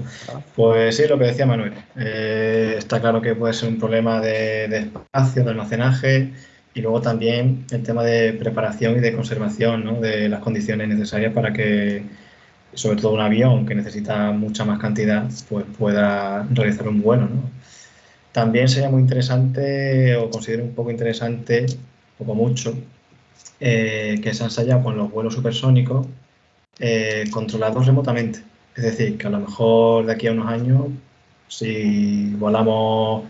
Pues sí, lo que decía Manuel. Está claro que puede ser un problema de espacio, de almacenaje y luego también el tema de preparación y de conservación, ¿no? De las condiciones necesarias para que, sobre todo un avión que necesita mucha más cantidad, pues pueda realizar un vuelo, ¿no? También sería muy interesante, o considero un poco interesante, poco mucho, que se ha ensayado con los vuelos supersónicos controlados remotamente. Es decir, que a lo mejor de aquí a unos años, si volamos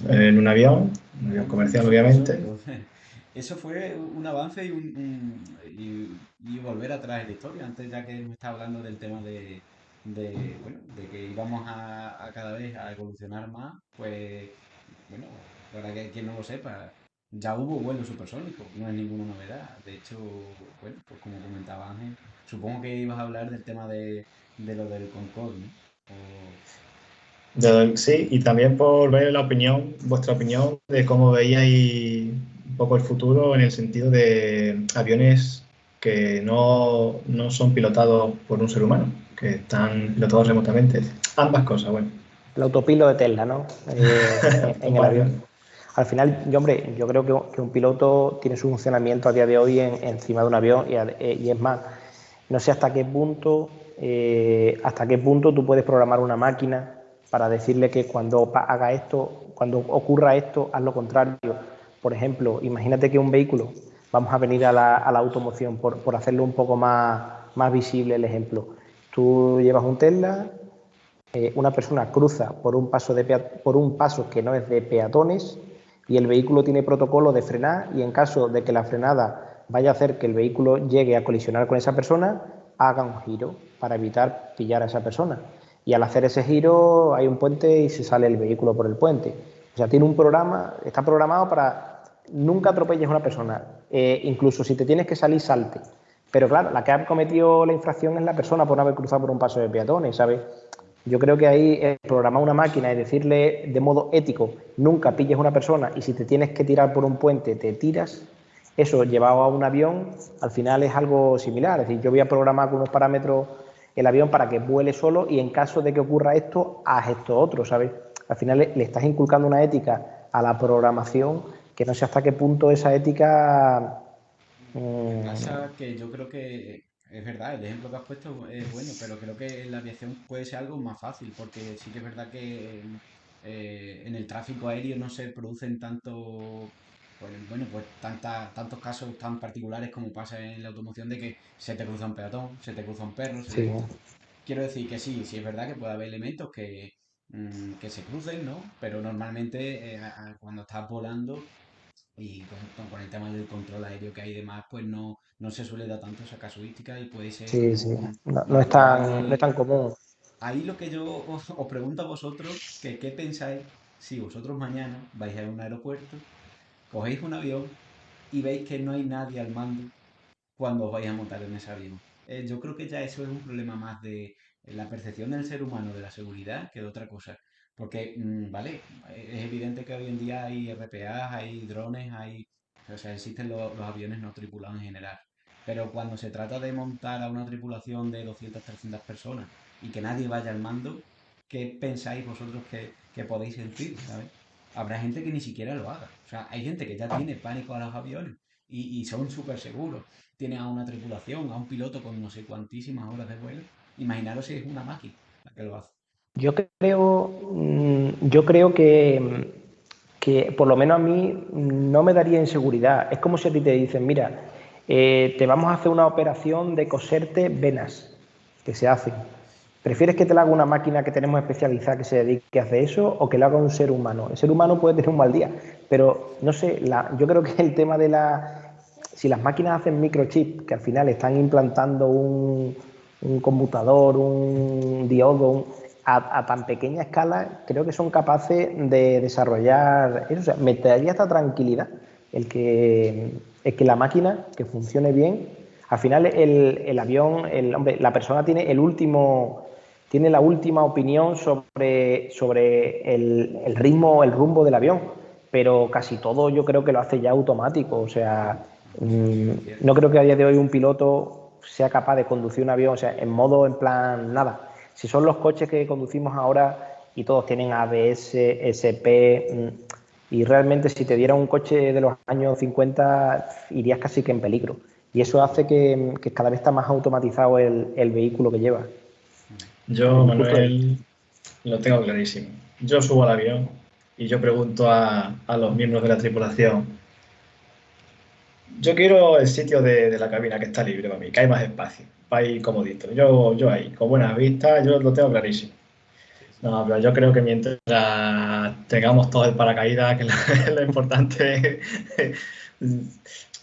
en un avión comercial obviamente. Eso fue un avance y volver atrás en la historia. Antes ya que me estaba hablando del tema bueno, de que íbamos a cada vez a evolucionar más, pues bueno, para que quien no lo sepa, ya hubo vuelos supersónicos, no es ninguna novedad. De hecho, bueno, pues como comentaba Ángel, supongo que ibas a hablar del tema de lo del Concorde, ¿no? Sí, y también por ver vuestra opinión de cómo veíais un poco el futuro en el sentido de aviones que no son pilotados por un ser humano, que están pilotados remotamente. Ambas cosas, bueno. El autopilot de Tesla, ¿no? En el avión. Al final, yo creo que un piloto tiene su funcionamiento a día de hoy encima de un avión y es más, no sé hasta qué punto tú puedes programar una máquina para decirle que cuando haga esto, cuando ocurra esto, haz lo contrario. Por ejemplo, imagínate que un vehículo, vamos a venir a la automoción por hacerlo un poco más visible el ejemplo. Tú llevas un Tesla, una persona cruza por un paso que no es de peatones y el vehículo tiene protocolo de frenar y en caso de que la frenada vaya a hacer que el vehículo llegue a colisionar con esa persona, haga un giro para evitar pillar a esa persona. Y al hacer ese giro hay un puente y se sale el vehículo por el puente. O sea, tiene un programa, está programado para nunca atropelles a una persona. Incluso si te tienes que salir, salte. Pero claro, la que ha cometido la infracción es la persona por no haber cruzado por un paso de peatones, ¿sabes? Yo creo que ahí programar una máquina y decirle de modo ético, nunca pilles a una persona y si te tienes que tirar por un puente, te tiras, eso llevado a un avión, al final es algo similar. Es decir, yo voy a programar con unos parámetros el avión para que vuele solo y en caso de que ocurra esto, haz esto otro, ¿sabes? Al final le estás inculcando una ética a la programación que no sé hasta qué punto esa ética... Pasa que yo creo que es verdad, el ejemplo que has puesto es bueno, pero creo que en la aviación puede ser algo más fácil, porque sí que es verdad que en el tráfico aéreo no se producen tantos casos tan particulares como pasa en la automoción de que se te cruza un peatón, se te cruza un perro. Sí. Quiero decir que sí es verdad que puede haber elementos que se crucen, ¿no? Pero normalmente cuando estás volando y con el tema del control aéreo que hay y demás, pues no se suele dar tanto esa casuística y puede ser Sí, sí. No es no es natural. tan común. Ahí lo que yo os pregunto a vosotros, que qué pensáis si vosotros mañana vais a un aeropuerto, cogéis un avión y veis que no hay nadie al mando cuando os vais a montar en ese avión. Yo creo que ya eso es un problema más de la percepción del ser humano de la seguridad que de otra cosa. Porque, vale, es evidente que hoy en día hay RPAs, hay drones, o sea, existen los aviones no tripulados en general. Pero cuando se trata de montar a una tripulación de 200, 300 personas y que nadie vaya al mando, ¿qué pensáis vosotros que podéis sentir, ¿sabes? Habrá gente que ni siquiera lo haga. O sea, hay gente que ya tiene pánico a los aviones y son súper seguros. Tiene a una tripulación, a un piloto con no sé cuantísimas horas de vuelo. Imaginaros si es una máquina la que lo hace. Yo creo que por lo menos a mí no me daría inseguridad. Es como si a ti te dicen, mira, te vamos a hacer una operación de coserte venas, que se hacen. ¿Prefieres que te la haga una máquina que tenemos especializada que se dedique a hacer eso o que lo haga un ser humano? El ser humano puede tener un mal día, pero no sé, yo creo que el tema de si las máquinas hacen microchips, que al final están implantando un conmutador, un diodo, a tan pequeña escala, creo que son capaces de desarrollar eso. O sea, me daría esta tranquilidad el que la máquina, que funcione bien, Al final el avión, hombre, la persona tiene la última opinión sobre el ritmo, el rumbo del avión, pero casi todo yo creo que lo hace ya automático. O sea, no creo que a día de hoy un piloto sea capaz de conducir un avión, o sea, en modo, en plan, nada. Si son los coches que conducimos ahora y todos tienen ABS, SP, y realmente si te diera un coche de los años 50 irías casi que en peligro. Y eso hace que cada vez está más automatizado el vehículo que lleva. Yo, Manuel, lo tengo clarísimo. Yo subo al avión y yo pregunto a los miembros de la tripulación: yo quiero el sitio de la cabina que está libre para mí, que hay más espacio, para ir comodito. Yo ahí, con buenas vistas, yo lo tengo clarísimo. No, pero yo creo que mientras tengamos todo el paracaídas, que lo importante.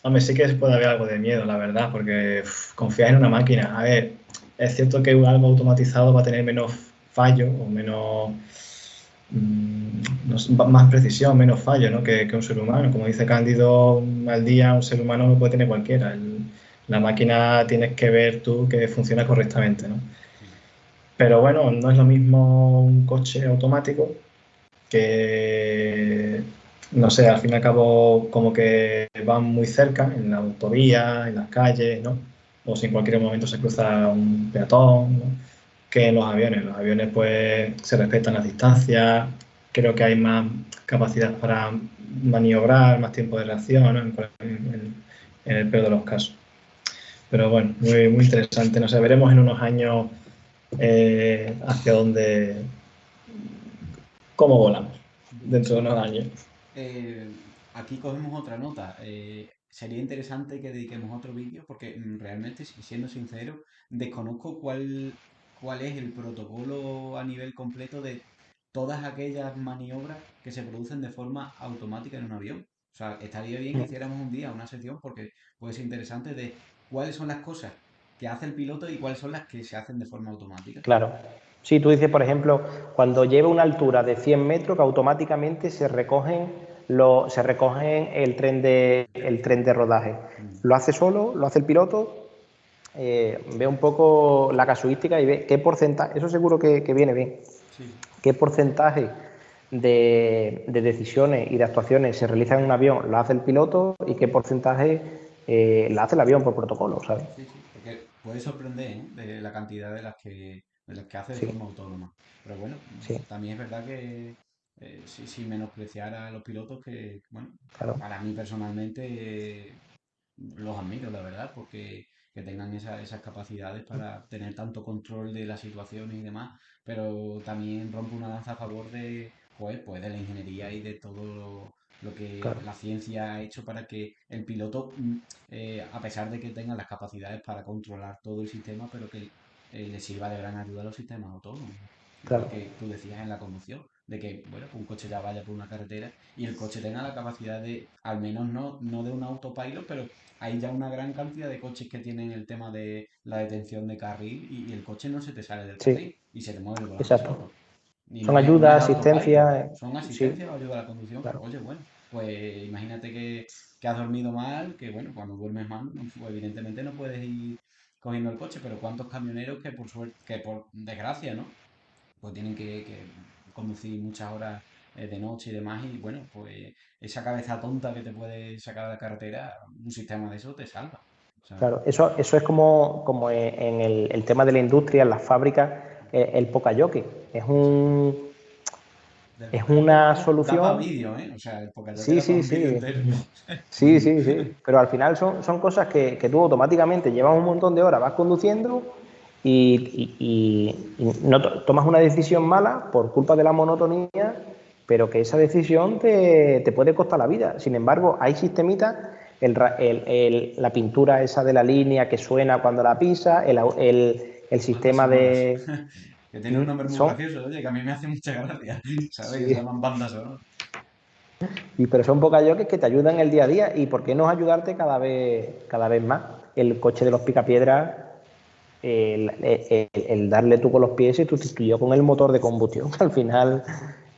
Hombre, sí que puede haber algo de miedo, la verdad, porque confías en una máquina. A ver, es cierto que algo automatizado va a tener menos fallo o menos. Más precisión, menos fallo, ¿no? que un ser humano. Como dice Cándido, al día un ser humano lo puede tener cualquiera. La máquina tienes que ver tú que funciona correctamente, ¿no? Pero bueno, no es lo mismo un coche automático que, no sé, al fin y al cabo como que van muy cerca en la autovía, en las calles, ¿no? O si en cualquier momento se cruza un peatón, ¿no? Que en los aviones. Los aviones pues se respetan las distancias, creo que hay más capacidad para maniobrar, más tiempo de reacción, ¿no? En el peor de los casos. Pero bueno, muy, muy interesante. No sé, veremos en unos años hacia dónde, cómo volamos dentro de unos años. Aquí cogemos otra nota. Sería interesante que dediquemos otro vídeo porque realmente, siendo sincero, desconozco cuál es el protocolo a nivel completo de todas aquellas maniobras que se producen de forma automática en un avión. O sea, estaría bien que hiciéramos un día una sección porque puede ser interesante de cuáles son las cosas que hace el piloto y cuáles son las que se hacen de forma automática. Claro. Sí, tú dices, por ejemplo, cuando lleva una altura de 100 metros, que automáticamente se recogen el tren de rodaje. Lo hace solo, lo hace el piloto, ve un poco la casuística y ve qué porcentaje, eso seguro que viene bien, Sí. qué porcentaje de decisiones y de actuaciones se realizan en un avión lo hace el piloto y qué porcentaje la hace el avión por protocolo, ¿sabes? Sí, sí, porque puede sorprender, ¿eh? De la cantidad de las que hace de Sí, forma autónoma. Pero bueno, sí, también es verdad que sin menospreciar a los pilotos que, bueno, claro. para mí personalmente los admiro, la verdad, porque que tengan esas capacidades para tener tanto control de las situaciones y demás, pero también rompo una lanza a favor de, joder, pues de la ingeniería y de todo lo que Claro, la ciencia ha hecho para que el piloto, a pesar de que tenga las capacidades para controlar todo el sistema, pero que le sirva de gran ayuda a los sistemas autónomos. Igual claro. que tú decías en la conducción, de que, bueno, que un coche ya vaya por una carretera y el coche tenga la capacidad de, al menos no de un autopilot, pero hay ya una gran cantidad de coches que tienen el tema de la detención de carril y el coche no se te sale del Sí, carril y se te mueve el volante exacto. solo. Y Son no es ayudas, autopilot, asistencia, son sí, asistencia o ayuda a la conducción. claro. Oye, bueno, pues imagínate que has dormido mal, que bueno, cuando duermes mal, pues evidentemente no puedes ir cogiendo el coche, pero cuántos camioneros que por suerte, que por desgracia, ¿no? Pues tienen que conducir muchas horas de noche y demás, y bueno, pues esa cabeza tonta que te puede sacar de la carretera, un sistema de eso te salva, ¿sabes? Claro, eso es como en el tema de la industria, en las fábricas, el Pocayoke. Exacto. Del Es Pocayoke una da para solución. vídeo, ¿eh? O sea, el Pocayoke Sí, da para sí, un vídeo sí. entero. Sí, sí, sí. Pero al final son cosas que tú automáticamente llevas un montón de horas, vas conduciendo y no tomas una decisión mala por culpa de la monotonía, pero que esa decisión te puede costar la vida. Sin embargo, hay sistemitas, la pintura esa de la línea que suena cuando la pisa, el Bandas sistema sonoras. de. Que tiene un nombre muy Son, gracioso, oye, que a mí me hace mucha gracia, ¿sabes? Que se sí, llaman bandas sonoras. pero son pocayoques que te ayudan en el día a día y por qué no ayudarte cada vez más. El coche de los picapiedras, el darle tú con los pies y sustituyó con el motor de combustión, que al final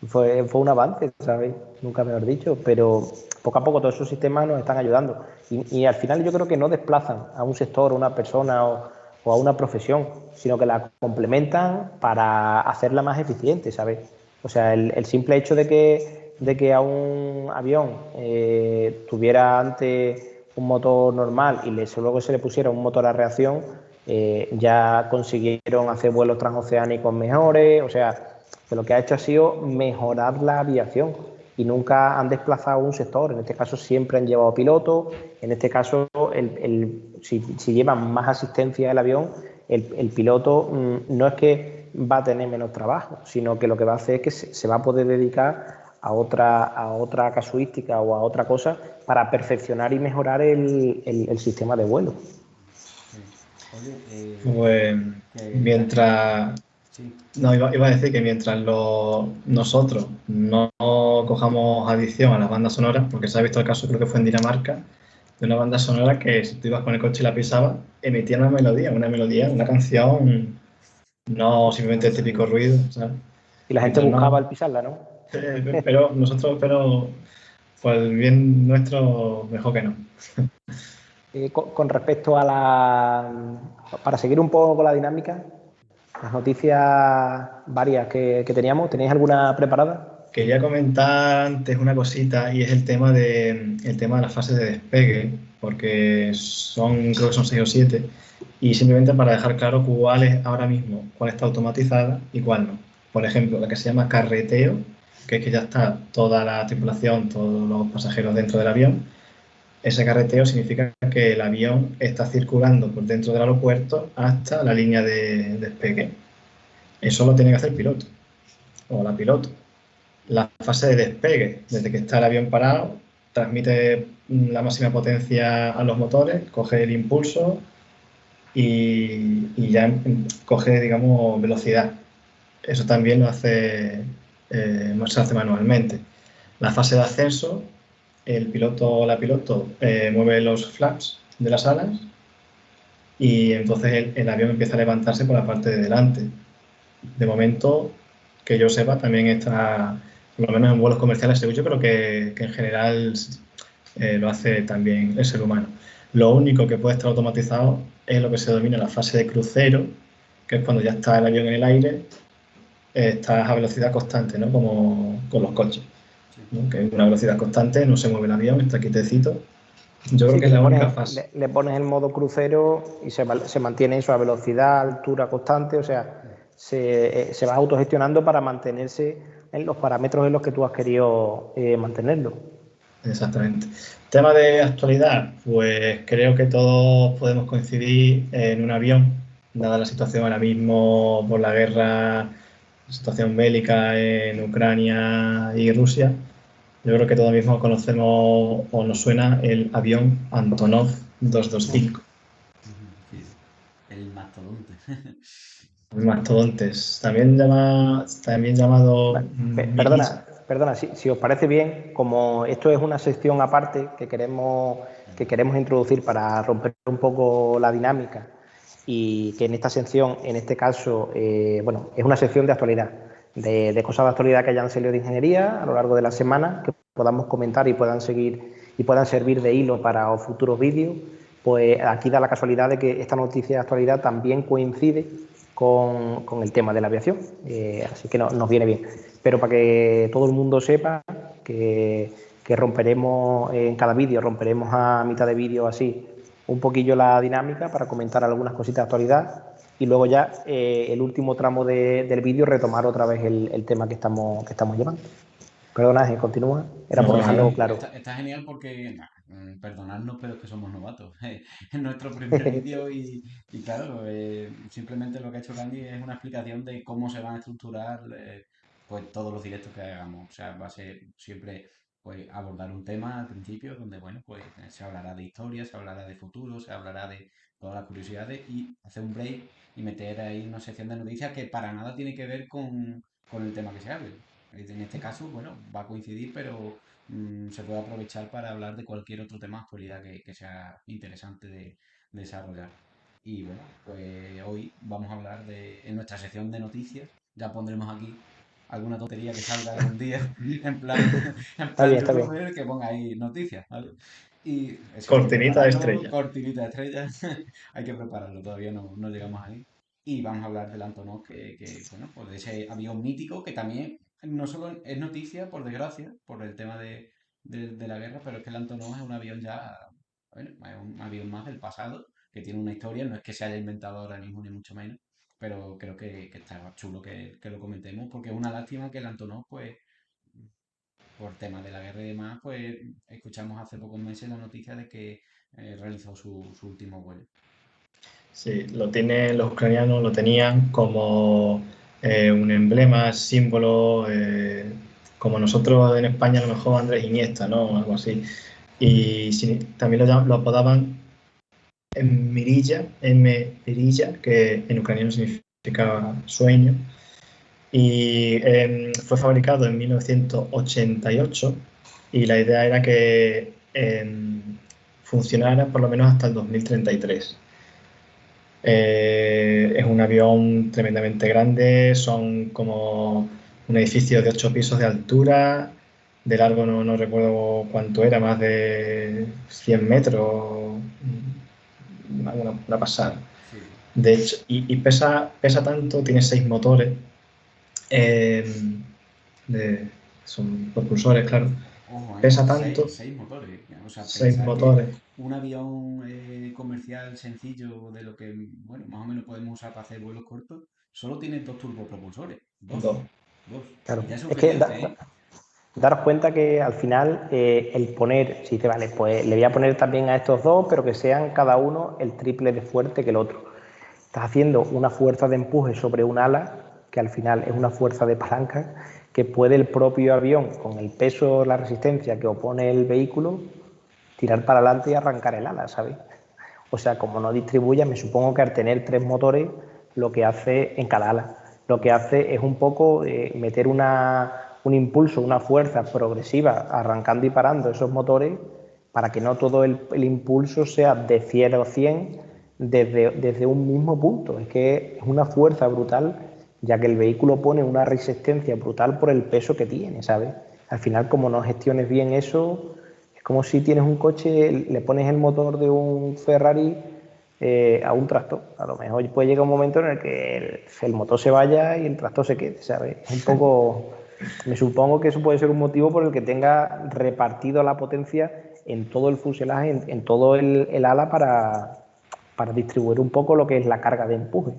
fue un avance, ¿sabéis? Nunca mejor dicho, pero poco a poco todos esos sistemas nos están ayudando. Y al final yo creo que no desplazan a un sector, a una persona o a una profesión, sino que la complementan para hacerla más eficiente, ¿sabes? O sea, el simple hecho de que a un avión tuviera antes un motor normal y luego se le pusiera un motor a reacción, ya consiguieron hacer vuelos transoceánicos mejores, o sea, que lo que ha hecho ha sido mejorar la aviación y nunca han desplazado un sector. En este caso siempre han llevado pilotos, en este caso si llevan más asistencia el avión, el piloto no es que va a tener menos trabajo, sino que lo que va a hacer es que se va a poder dedicar a otra casuística o a otra cosa para perfeccionar y mejorar el sistema de vuelo. Sí. Oye, Pues que ya que... mientras, Sí, no, iba a decir que mientras nosotros no cojamos adicción a las bandas sonoras, porque se ha visto el caso, creo que fue en Dinamarca, de una banda sonora que si tú ibas con el coche y la pisabas, emitía una melodía, una canción, no simplemente el típico absoluto. ruido, ¿sabes? Y la gente Mientras buscaba no, el pisarla, ¿no? pero por el bien nuestro, mejor que no. Con respecto a para seguir un poco con la dinámica, las noticias varias que teníamos, ¿tenéis alguna preparada? Quería comentar antes una cosita y es el tema de las fases de despegue, porque creo que son 6 o 7, y simplemente para dejar claro cuál es ahora mismo, cuál está automatizada y cuál no. Por ejemplo, la que se llama carreteo, que es que ya está toda la tripulación, todos los pasajeros dentro del avión. Ese carreteo significa que el avión está circulando por dentro del aeropuerto hasta la línea de despegue. Eso lo tiene que hacer el piloto o la piloto. La fase de despegue, desde que está el avión parado, transmite la máxima potencia a los motores, coge el impulso y ya coge, digamos, velocidad. Eso también se hace manualmente. La fase de ascenso, el piloto o la piloto mueve los flaps de las alas y entonces el avión empieza a levantarse por la parte de delante. De momento, que yo sepa, también está, por lo menos en vuelos comerciales, yo creo que en general lo hace también el ser humano. Lo único que puede estar automatizado es lo que se denomina la fase de crucero, que es cuando ya está el avión en el aire, estás a velocidad constante, ¿no? Como con los coches, Sí. ¿no? Que es una velocidad constante, no se mueve el avión, está quietecito. Yo creo Sí, que que es le la única pones, fase. le pones el modo crucero y se mantiene eso a velocidad, altura constante, o sea, se va autogestionando para mantenerse en los parámetros en los que tú has querido mantenerlo. Exactamente. Tema de actualidad, pues creo que todos podemos coincidir en un avión, dada la situación ahora mismo por la guerra, la situación bélica en Ucrania y Rusia. Yo creo que todos mismos conocemos o nos suena el avión Antonov 225. Ujú, sí, sí. El mastodonte. Mastodontes, también llamado milicia. Perdona, si os parece bien, como esto es una sección aparte que queremos introducir para romper un poco la dinámica y que en esta sección, en este caso, bueno, es una sección de actualidad, de cosas de actualidad que hayan salido de ingeniería a lo largo de la semana, que podamos comentar y puedan seguir y puedan servir de hilo para los futuros vídeos, pues aquí da la casualidad de que esta noticia de actualidad también coincide con el tema de la aviación, así que nos viene bien. Pero para que todo el mundo sepa que romperemos en cada vídeo, romperemos a mitad de vídeo así un poquillo la dinámica para comentar algunas cositas de actualidad y luego ya el último tramo del vídeo retomar otra vez el tema que estamos llevando. Perdona, continúa, era por No, dejarlo nada. claro. Está genial porque, perdonadnos, pero es que somos novatos. Es nuestro primer vídeo y claro, simplemente lo que ha hecho Candy es una explicación de cómo se van a estructurar pues todos los directos que hagamos. O sea, va a ser siempre pues abordar un tema al principio donde, bueno, pues se hablará de historia, se hablará de futuro, se hablará de todas las curiosidades y hacer un break y meter ahí una sección de noticias que para nada tiene que ver con el tema que se hable. En este caso, bueno, va a coincidir, pero se puede aprovechar para hablar de cualquier otro tema de actualidad que sea interesante de desarrollar. Y bueno, pues hoy vamos a hablar en nuestra sección de noticias, ya pondremos aquí. alguna tontería que salga algún día, en plan, en Está plan bien, está bien. youtuber que ponga ahí noticias, ¿vale? Y eso hay que Cortinita de prepararlo, estrella. cortinita de estrellas, hay que prepararlo, todavía no llegamos ahí. Y vamos a hablar del Antonov, bueno, pues de ese avión mítico que también no solo es noticia, por desgracia, por el tema de la guerra, pero es que el Antonov es un avión ya, bueno, es un avión más del pasado, que tiene una historia, no es que se haya inventado ahora mismo, ni mucho menos, pero creo que está chulo que lo comentemos, porque es una lástima que el Antonov, pues, por tema de la guerra y demás, pues escuchamos hace pocos meses la noticia de que realizó su último vuelo. Sí, lo tienen los ucranianos, lo tenían como un emblema, símbolo, como nosotros en España a lo mejor Andrés Iniesta, ¿no? Algo así. Y también lo apodaban Mirilla, Mirilla, que en ucraniano significa sueño. Y fue fabricado en 1988 y la idea era que funcionara por lo menos hasta el 2033. Es un avión tremendamente grande, son como un edificio de 8 pisos de altura, de largo no recuerdo cuánto era, más de 100 metros, una pasada. Sí. De hecho, y pesa tanto, tiene 6 motores, eh, son propulsores, claro, Ojo, ¿eh? pesa tanto, Seis motores. O sea, 6 pensar que motores, un avión comercial sencillo de lo que, bueno, más o menos podemos usar para hacer vuelos cortos, solo tiene dos turbopropulsores. Dos. dos. Dos. Claro. Y ya es Es que suficiente, ¿eh? daros cuenta que al final el poner, si dice, vale, pues le voy a poner también a estos dos, pero que sean cada uno el triple de fuerte que el otro. Estás haciendo una fuerza de empuje sobre un ala, que al final es una fuerza de palanca, que puede el propio avión, con el peso, la resistencia que opone el vehículo, tirar para adelante y arrancar el ala, ¿sabes? O sea, como no distribuya, me supongo que al tener tres motores, lo que hace en cada ala, lo que hace es un poco meter un impulso, una fuerza progresiva, arrancando y parando esos motores, para que no todo el impulso sea de 0 a 100 desde un mismo punto. Es que es una fuerza brutal, ya que el vehículo pone una resistencia brutal por el peso que tiene, ¿sabes? Al final, como no gestiones bien eso, es como si tienes un coche, le pones el motor de un Ferrari a un tractor. A lo mejor puede llegar un momento en el que el motor se vaya y el tractor se quede, ¿sabes? Es un poco... Me supongo que eso puede ser un motivo por el que tenga repartido la potencia en todo el fuselaje, en todo el ala para distribuir un poco lo que es la carga de empuje.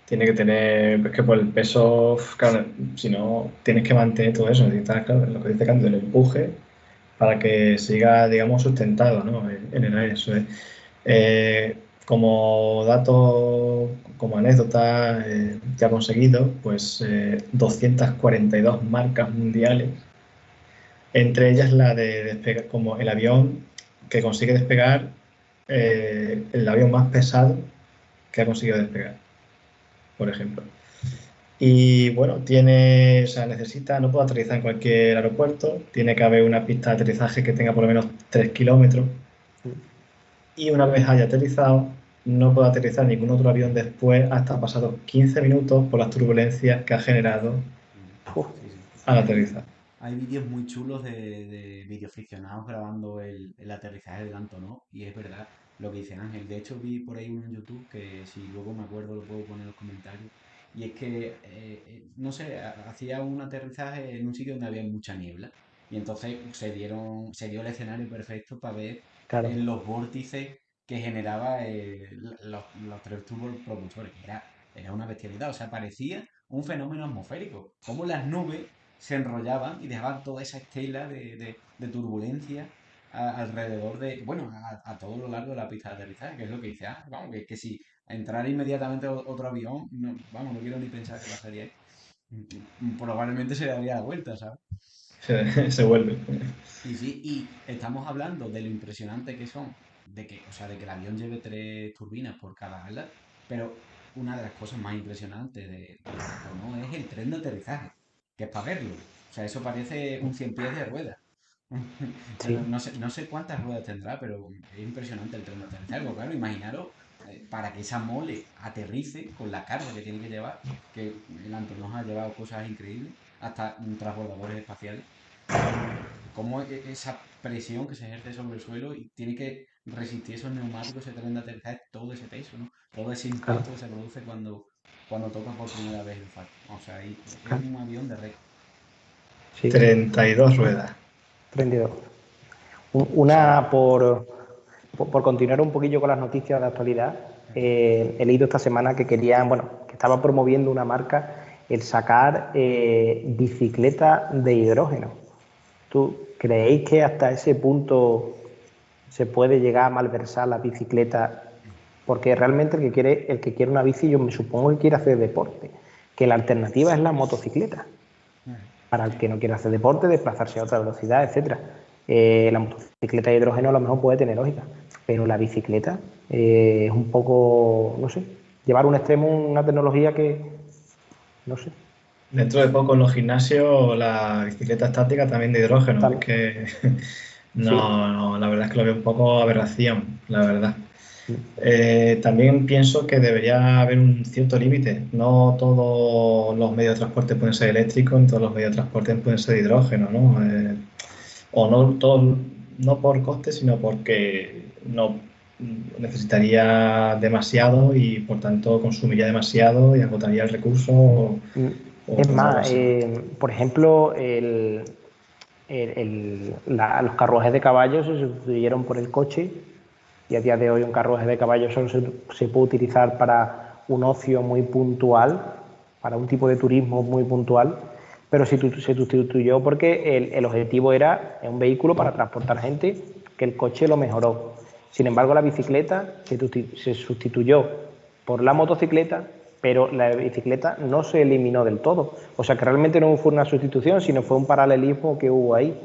Tiene que tener, es que por el peso, claro, si no, tienes que mantener todo eso, necesitas, claro, lo que dice Cándido, el empuje para que siga, digamos, sustentado, ¿no? En el aire. Eso es. Como dato, como anécdota que ha conseguido, pues 242 marcas mundiales, entre ellas la de despegar, como el avión que consigue despegar, el avión más pesado que ha conseguido despegar, por ejemplo. Y bueno, o sea, no puede aterrizar en cualquier aeropuerto, tiene que haber una pista de aterrizaje que tenga por lo menos 3 kilómetros y una vez haya aterrizado, no puede aterrizar ningún otro avión después hasta pasados 15 minutos por las turbulencias que ha generado Mm. Uf, Sí, sí. al aterrizar. Hay vídeos muy chulos de videoaficionados grabando el aterrizaje del Antonov y es verdad lo que dice Ángel. De hecho, vi por ahí uno en YouTube que si luego me acuerdo lo puedo poner en los comentarios. Y es que, no sé, hacía un aterrizaje en un sitio donde había mucha niebla y entonces se dio el escenario perfecto para ver claro. los vórtices que generaba los tres turbopropulsores. Era una bestialidad, o sea, parecía un fenómeno atmosférico. Como las nubes se enrollaban y dejaban toda esa estela de turbulencia alrededor de, bueno, a todo lo largo de la pista de aterrizaje, que es lo que dice, vamos, que si entrara inmediatamente otro avión, vamos, no quiero ni pensar qué pasaría ahí. Probablemente se daría la vuelta, ¿sabes? Se vuelve. Y sí, y estamos hablando de lo impresionante que son, o sea, de que el avión lleve tres turbinas por cada ala, pero una de las cosas más impresionantes del Antonov es el tren de aterrizaje, que es para verlo. O sea, eso parece un cien pies de ruedas. Sí. No sé cuántas ruedas tendrá, pero es impresionante el tren de aterrizaje. Porque, claro, imaginaros para que esa mole aterrice con la carga que tiene que llevar, que el Antonov ha llevado cosas increíbles, hasta transbordadores espaciales, cómo esa presión que se ejerce sobre el suelo y tiene que resistir esos neumáticos, ese tren de aterrizaje, todo ese peso, ¿no? Todo ese claro, impacto que se produce cuando toca por primera vez el FAR. O sea, es claro. un avión de récord. Sí, 32 ruedas. 32. O sea, Una por continuar un poquillo con las noticias de actualidad, he leído esta semana que querían, bueno, que estaba promoviendo una marca el sacar bicicleta de hidrógeno. ¿Tú creéis que hasta ese punto se puede llegar a malversar la bicicleta? Porque realmente el que quiere una bici, yo me supongo que quiere hacer deporte, que la alternativa es la motocicleta para el sí. que no quiera hacer deporte, desplazarse a otra velocidad, etcétera. La motocicleta de hidrógeno a lo mejor puede tener lógica, pero la bicicleta es un poco, no sé, llevar a un extremo una tecnología que, no sé, Dentro de poco en los gimnasios la bicicleta estática también de hidrógeno. Es tal, que sí, no, la verdad es que lo veo un poco aberración, la verdad. También pienso que debería haber un cierto límite. No todos los medios de transporte pueden ser eléctricos, ni todos los medios de transporte pueden ser de hidrógeno, ¿no? O no todos, no por coste, sino porque no necesitaría demasiado y por tanto consumiría demasiado y agotaría el recurso es o algo más, así. por ejemplo, los carruajes de caballos se sustituyeron por el coche y a día de hoy un carruaje de caballos solo se puede utilizar para un ocio muy puntual, para un tipo de turismo muy puntual, pero se sustituyó porque el objetivo era un vehículo para transportar gente, que el coche lo mejoró. Sin embargo, la bicicleta se sustituyó por la motocicleta, pero la bicicleta no se eliminó del todo. O sea que realmente no fue una sustitución, sino fue un paralelismo que hubo ahí.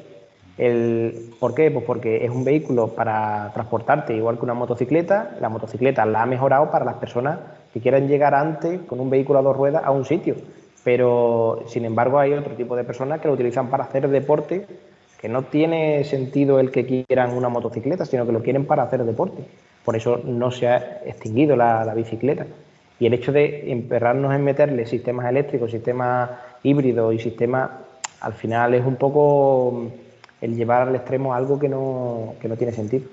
¿Por qué? Pues porque es un vehículo para transportarte igual que una motocicleta. La motocicleta la ha mejorado para las personas que quieran llegar antes con un vehículo a dos ruedas a un sitio. Pero, sin embargo, hay otro tipo de personas que lo utilizan para hacer deporte, que no tiene sentido el que quieran una motocicleta, sino que lo quieren para hacer deporte. Por eso no se ha extinguido la bicicleta. Y el hecho de emperrarnos en meterle sistemas eléctricos, sistemas híbridos y sistemas, al final es un poco el llevar al extremo algo que no tiene sentido.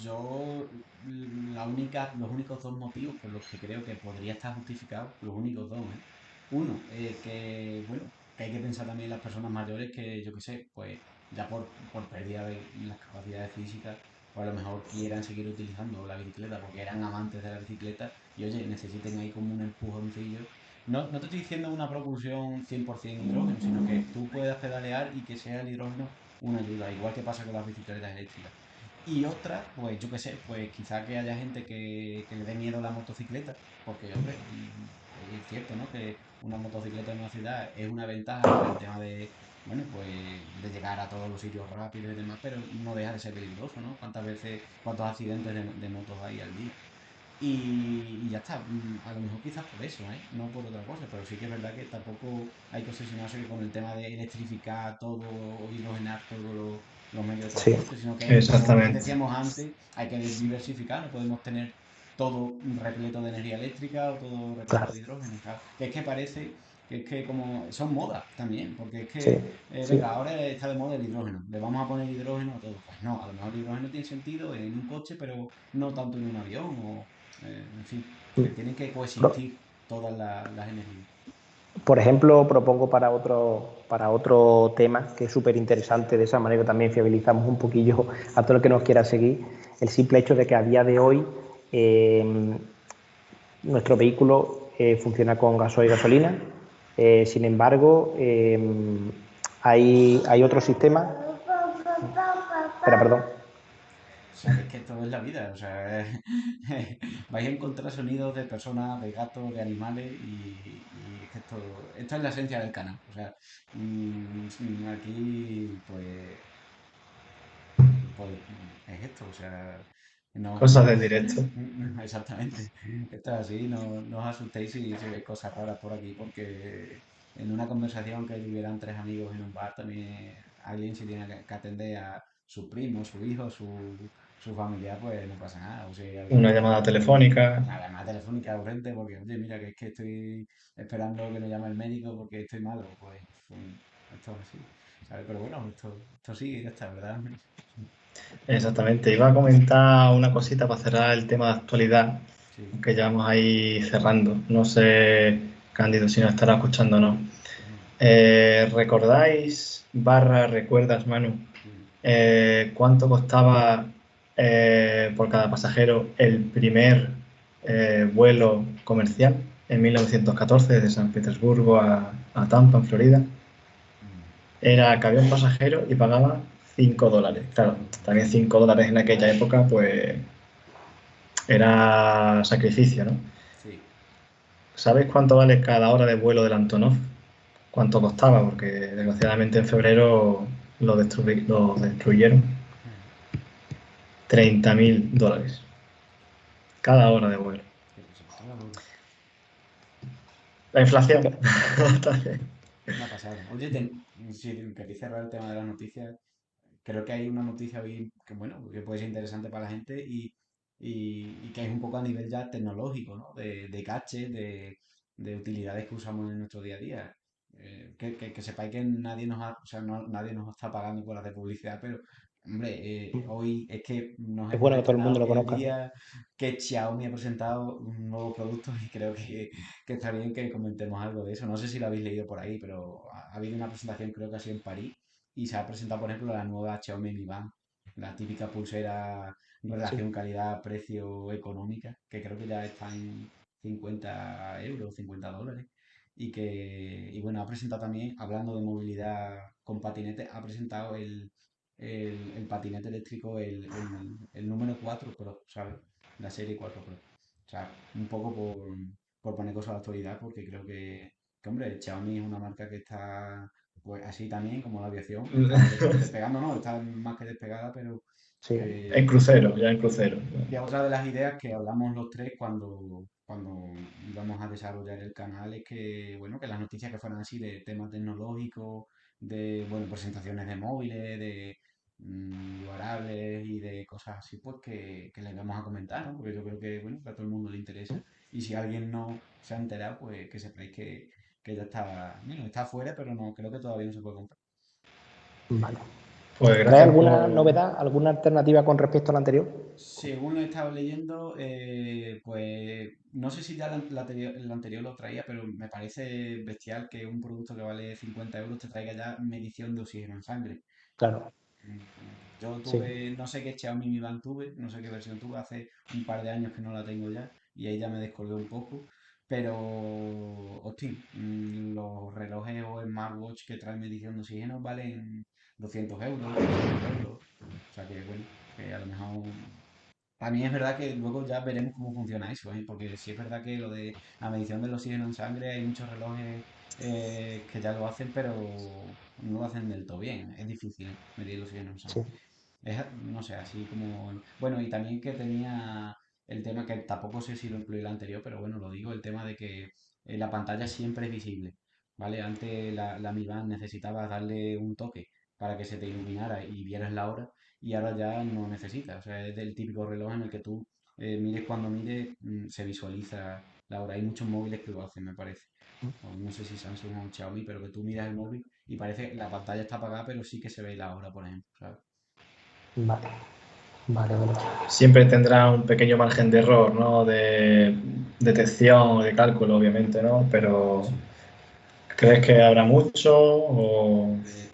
Yo, los únicos dos motivos por los que creo que podría estar justificado, los únicos dos, ¿eh? Uno, que, bueno, que hay que pensar también en las personas mayores que, yo qué sé, pues ya por pérdida de las capacidades físicas, pues a lo mejor quieran seguir utilizando la bicicleta porque eran amantes de la bicicleta y, oye, necesiten ahí como un empujoncillo. No te estoy diciendo una propulsión 100% hidrógeno, sino que tú puedas pedalear y que sea el hidrógeno una ayuda, igual que pasa con las bicicletas eléctricas. Y otra, pues yo qué sé, pues quizá que haya gente que le dé miedo a la motocicleta, porque, hombre, es cierto, ¿no? Que una motocicleta en una ciudad es una ventaja por el tema de, bueno, pues de llegar a todos los sitios rápidos y demás, pero no deja de ser peligroso, ¿no? ¿Cuántas veces, cuántos accidentes de motos hay al día? Y ya está, a lo mejor quizás por eso, ¿eh? No por otra cosa, pero sí que es verdad que tampoco hay que obsesionarse con el tema de electrificar todo o hidrogenar todos los medios de Sí, transporte, sino que, como bien Exactamente. decíamos antes, hay que diversificar, no podemos tener todo repleto de energía eléctrica o todo repleto claro, de hidrógeno, claro. Que es que parece que es que como son modas también, porque es sí, que, sí. venga, ahora está de moda el hidrógeno, le vamos a poner hidrógeno a todo. Pues no, a lo mejor el hidrógeno tiene sentido en un coche, pero no tanto en un avión o en fin, que tienen que coexistir todas las energías. Por ejemplo, propongo para otro tema que es súper interesante, de esa manera también fiabilizamos un poquillo a todo el que nos quiera seguir, el simple hecho de que a día de hoy eh, nuestro vehículo funciona con gasoil y gasolina. Sin embargo, hay otro sistema. Espera, perdón. O sea, que es que todo es la vida, o sea, vais a encontrar sonidos de personas, de gatos, de animales y es que esto es la esencia del canal. O sea, aquí pues es esto, o sea, Cosas no, del directo. exactamente, esto es así, no os asustéis si veis cosas raras por aquí, porque en una conversación que tuvieran tres amigos en un bar, también alguien se tiene que atender a su primo, su hijo, su familiar, pues no pasa nada. O si hay Una alguien llamada que, telefónica. una llamada telefónica urgente, porque, oye, mira, que es que estoy esperando que me llame el médico porque estoy malo, pues esto es así, ¿sabes? Pero bueno, esto sí, ya está, ¿verdad? Exactamente. Iba a comentar una cosita para cerrar el tema de actualidad, Sí. que ya vamos ahí cerrando. No sé, Cándido, si nos estará escuchando o no. Ujú. ¿Recordáis, recuerdas, Manu, Sí. cuánto costaba por cada pasajero el primer vuelo comercial en 1914 desde San Petersburgo a Tampa, en Florida? Mm. Era que había un pasajero y pagaba $5. Claro, también $5 en aquella época, pues era sacrificio, ¿no? Sí. ¿Sabes cuánto vale cada hora de vuelo del Antonov? ¿Cuánto costaba? Porque desgraciadamente en febrero lo destruyeron. Mm. $30.000 cada hora de vuelo. Qué pasada, qué locura. La inflación. Que- Una pasada. Oye, si queréis cerrar el tema de las noticias, creo que hay una noticia hoy que, bueno, que puede ser interesante para la gente y que es un poco a nivel ya tecnológico, ¿no? De caché, de utilidades que usamos en nuestro día a día. Que sepáis que nadie nos o sea, nadie nos está pagando por hacer publicidad, pero, hombre, hoy es que nos es hemos bueno que todo el mundo estrenado lo el conozca. día que Xiaomi ha presentado un nuevo producto y creo que está bien que comentemos algo de eso. No sé si lo habéis leído por ahí, pero ha habido una presentación, creo que ha sido en París y se ha presentado, por ejemplo, la nueva Xiaomi Mi Band, la típica pulsera Sí, relación calidad-precio económica, que creo que ya está en 50 euros, $50. Y bueno, ha presentado también, hablando de movilidad con patinete, ha presentado el patinete eléctrico, el número 4 Pro, ¿sabes? La serie 4 Pro. O sea, un poco por poner cosas de actualidad, porque creo hombre, Xiaomi es una marca que está pues así también como la aviación está despegando, no, está más que despegada, pero sí. En que, crucero, ya en crucero. que otra de las ideas que hablamos los tres cuando íbamos a desarrollar el canal es que, bueno, que las noticias que fueran así de temas tecnológicos, de, bueno, presentaciones de móviles, de wearables y de cosas así, pues que les vamos a comentar, ¿no? Porque yo creo que, bueno, que a todo el mundo le interesa. Y si alguien no se ha enterado, pues que sepáis que ya está, bueno, está afuera, pero no, creo que todavía no se puede comprar. Vale. Pues ¿Trae gracias alguna por... novedad, alguna alternativa con respecto al anterior? Según lo he estado leyendo, pues no sé si ya el anterior lo traía, pero me parece bestial que un producto que vale 50 euros te traiga ya medición de oxígeno en sangre. Claro, Yo sí. tuve, no sé qué Xiaomi Mi Band tuve, no sé qué versión tuve, hace un par de años que no la tengo ya y ahí ya me descolgué un poco, pero, hostia, los relojes o smartwatch que traen medición de oxígeno valen 200 euros, 300 euros, o sea que bueno, que a lo mejor también es verdad que luego ya veremos cómo funciona eso, ¿eh? Porque sí es verdad que lo de la medición del oxígeno en sangre, hay muchos relojes que ya lo hacen, pero no lo hacen del todo bien. Es difícil medir el oxígeno en Sí. sangre. No sé, así como... Bueno, y también que tenía el tema que tampoco sé si lo incluí el anterior, pero bueno, lo digo, el tema de que la pantalla siempre es visible, ¿vale? Antes la Mi Band necesitaba darle un toque para que se te iluminara y vieras la hora y ahora ya no necesitas. O sea, es del típico reloj en el que tú mires cuando mires, se visualiza la hora. Hay muchos móviles que lo hacen, me parece. O no sé si Samsung o Xiaomi, pero que tú miras el móvil y parece que la pantalla está apagada, pero sí que se ve la hora, por ejemplo, ¿sabes? Vale, vale, vale. Siempre tendrá un pequeño margen de error, ¿no? De detección o de cálculo, obviamente, ¿no? Pero Sí. ¿crees que habrá mucho o...? Eh,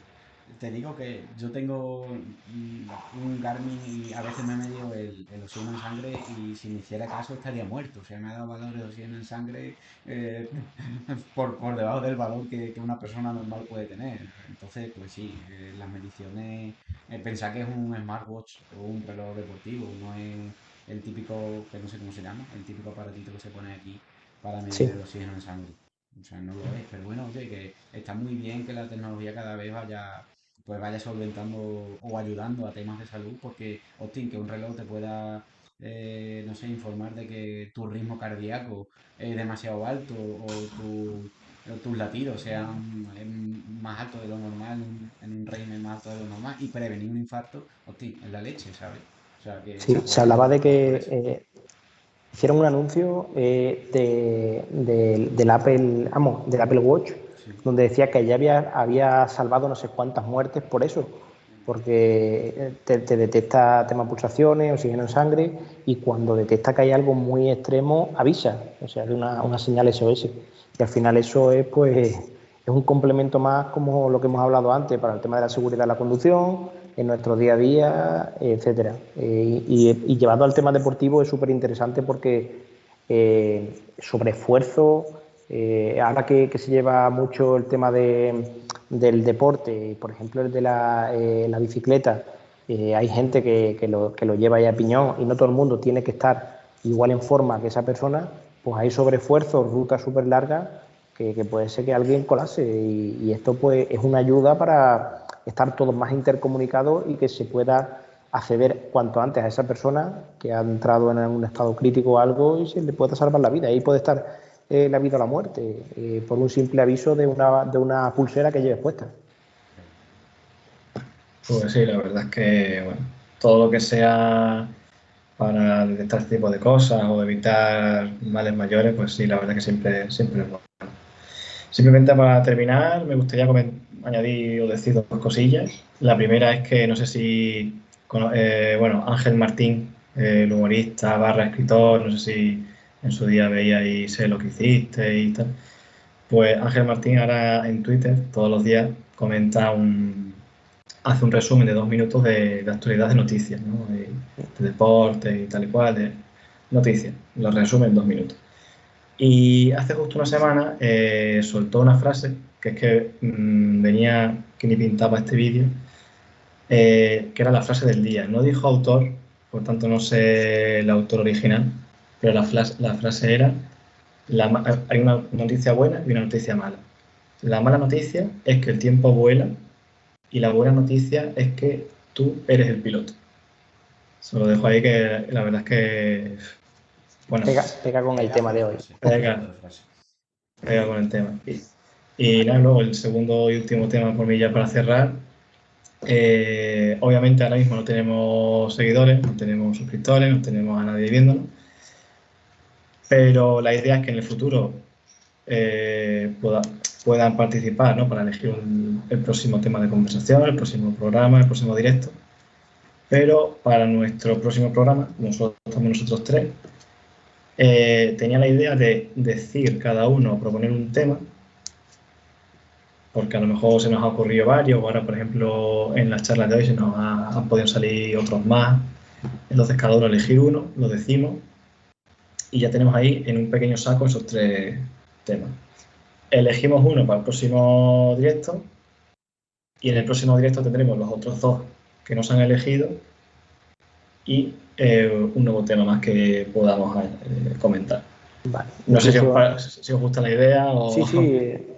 Te digo que yo tengo un Garmin y a veces me he medido el oxígeno en sangre y si me hiciera caso estaría muerto. O sea, me ha dado valores de oxígeno en sangre eh, por debajo del valor que una persona normal puede tener. Entonces, pues sí, las mediciones, pensar que es un smartwatch o un reloj deportivo, no es el típico, que no sé cómo se llama, el típico aparatito que se pone aquí para medir Sí. el oxígeno en sangre. O sea, no lo es. Pero bueno, oye, que está muy bien que la tecnología cada vez vaya solventando o ayudando a temas de salud, porque, hostia, que un reloj te pueda, no sé, informar de que tu ritmo cardíaco es demasiado alto o tus latidos sean más altos de lo normal, en un régimen más alto de lo normal, y prevenir un infarto, hostia, es la leche, ¿sabes? O sea, que Sí, se hablaba de que hicieron un anuncio del Apple, vamos, del Apple Watch, sí. donde decía que ya había salvado no sé cuántas muertes por eso, porque te detecta tema pulsaciones, oxígeno en sangre, y cuando detecta que hay algo muy extremo, avisa, o sea, de una señal SOS. Y al final eso es, pues, es un complemento más, como lo que hemos hablado antes, para el tema de la seguridad de la conducción, en nuestro día a día, etcétera. Y llevado al tema deportivo es súper interesante porque sobre esfuerzo, ahora que se lleva mucho el tema del deporte, por ejemplo el de la bicicleta, hay gente que lo lleva ya a piñón y no todo el mundo tiene que estar igual en forma que esa persona, pues hay sobre esfuerzo, rutas súper largas que puede ser que alguien colase y esto pues es una ayuda para estar todos más intercomunicados y que se pueda acceder cuanto antes a esa persona que ha entrado en un estado crítico o algo y se le pueda salvar la vida. Ahí puede estar la vida o la muerte por un simple aviso de una pulsera que lleves puesta. Pues sí, la verdad es que bueno, todo lo que sea para detectar este tipo de cosas o evitar males mayores, pues sí, la verdad que siempre es bueno. Simplemente para terminar, me gustaría añadir o decir dos cosillas. La primera es que no sé si, bueno, Ángel Martín, el humorista barra escritor, no sé si en su día veía y sé lo que hiciste y tal. Pues Ángel Martín ahora en Twitter todos los días hace un resumen de 2 minutos de actualidad de noticias, ¿no? De deporte y tal y cual, de noticias. Lo resume en 2 minutos. Y hace justo una semana soltó una frase que es que venía que ni pintaba este vídeo, que era la frase del día. No dijo autor, por tanto no sé el autor original, pero la frase era, hay una noticia buena y una noticia mala. La mala noticia es que el tiempo vuela y la buena noticia es que tú eres el piloto. Se lo dejo ahí que la verdad es que, bueno, Pega con el tema de hoy. pega, Pedazo de frase. pega con el tema. Y nada, luego el segundo y último tema por mí ya para cerrar. Obviamente ahora mismo no tenemos seguidores, no tenemos suscriptores, no tenemos a nadie viéndonos, pero la idea es que en el futuro puedan participar, ¿no? Para elegir el próximo tema de conversación, el próximo programa, el próximo directo. Pero para nuestro próximo programa, estamos nosotros tres, tenía la idea de decir cada uno, proponer un tema, porque a lo mejor se nos ha ocurrido varios, o ahora, por ejemplo, en las charlas de hoy han podido salir otros más. Entonces, cada uno elegir uno, lo decimos, y ya tenemos ahí en un pequeño saco esos 3 temas. Elegimos uno para el próximo directo, y en el próximo directo tendremos los otros 2 que nos han elegido y un nuevo tema más que podamos comentar. Vale. No sé si Incluso, si os gusta la idea o... sí,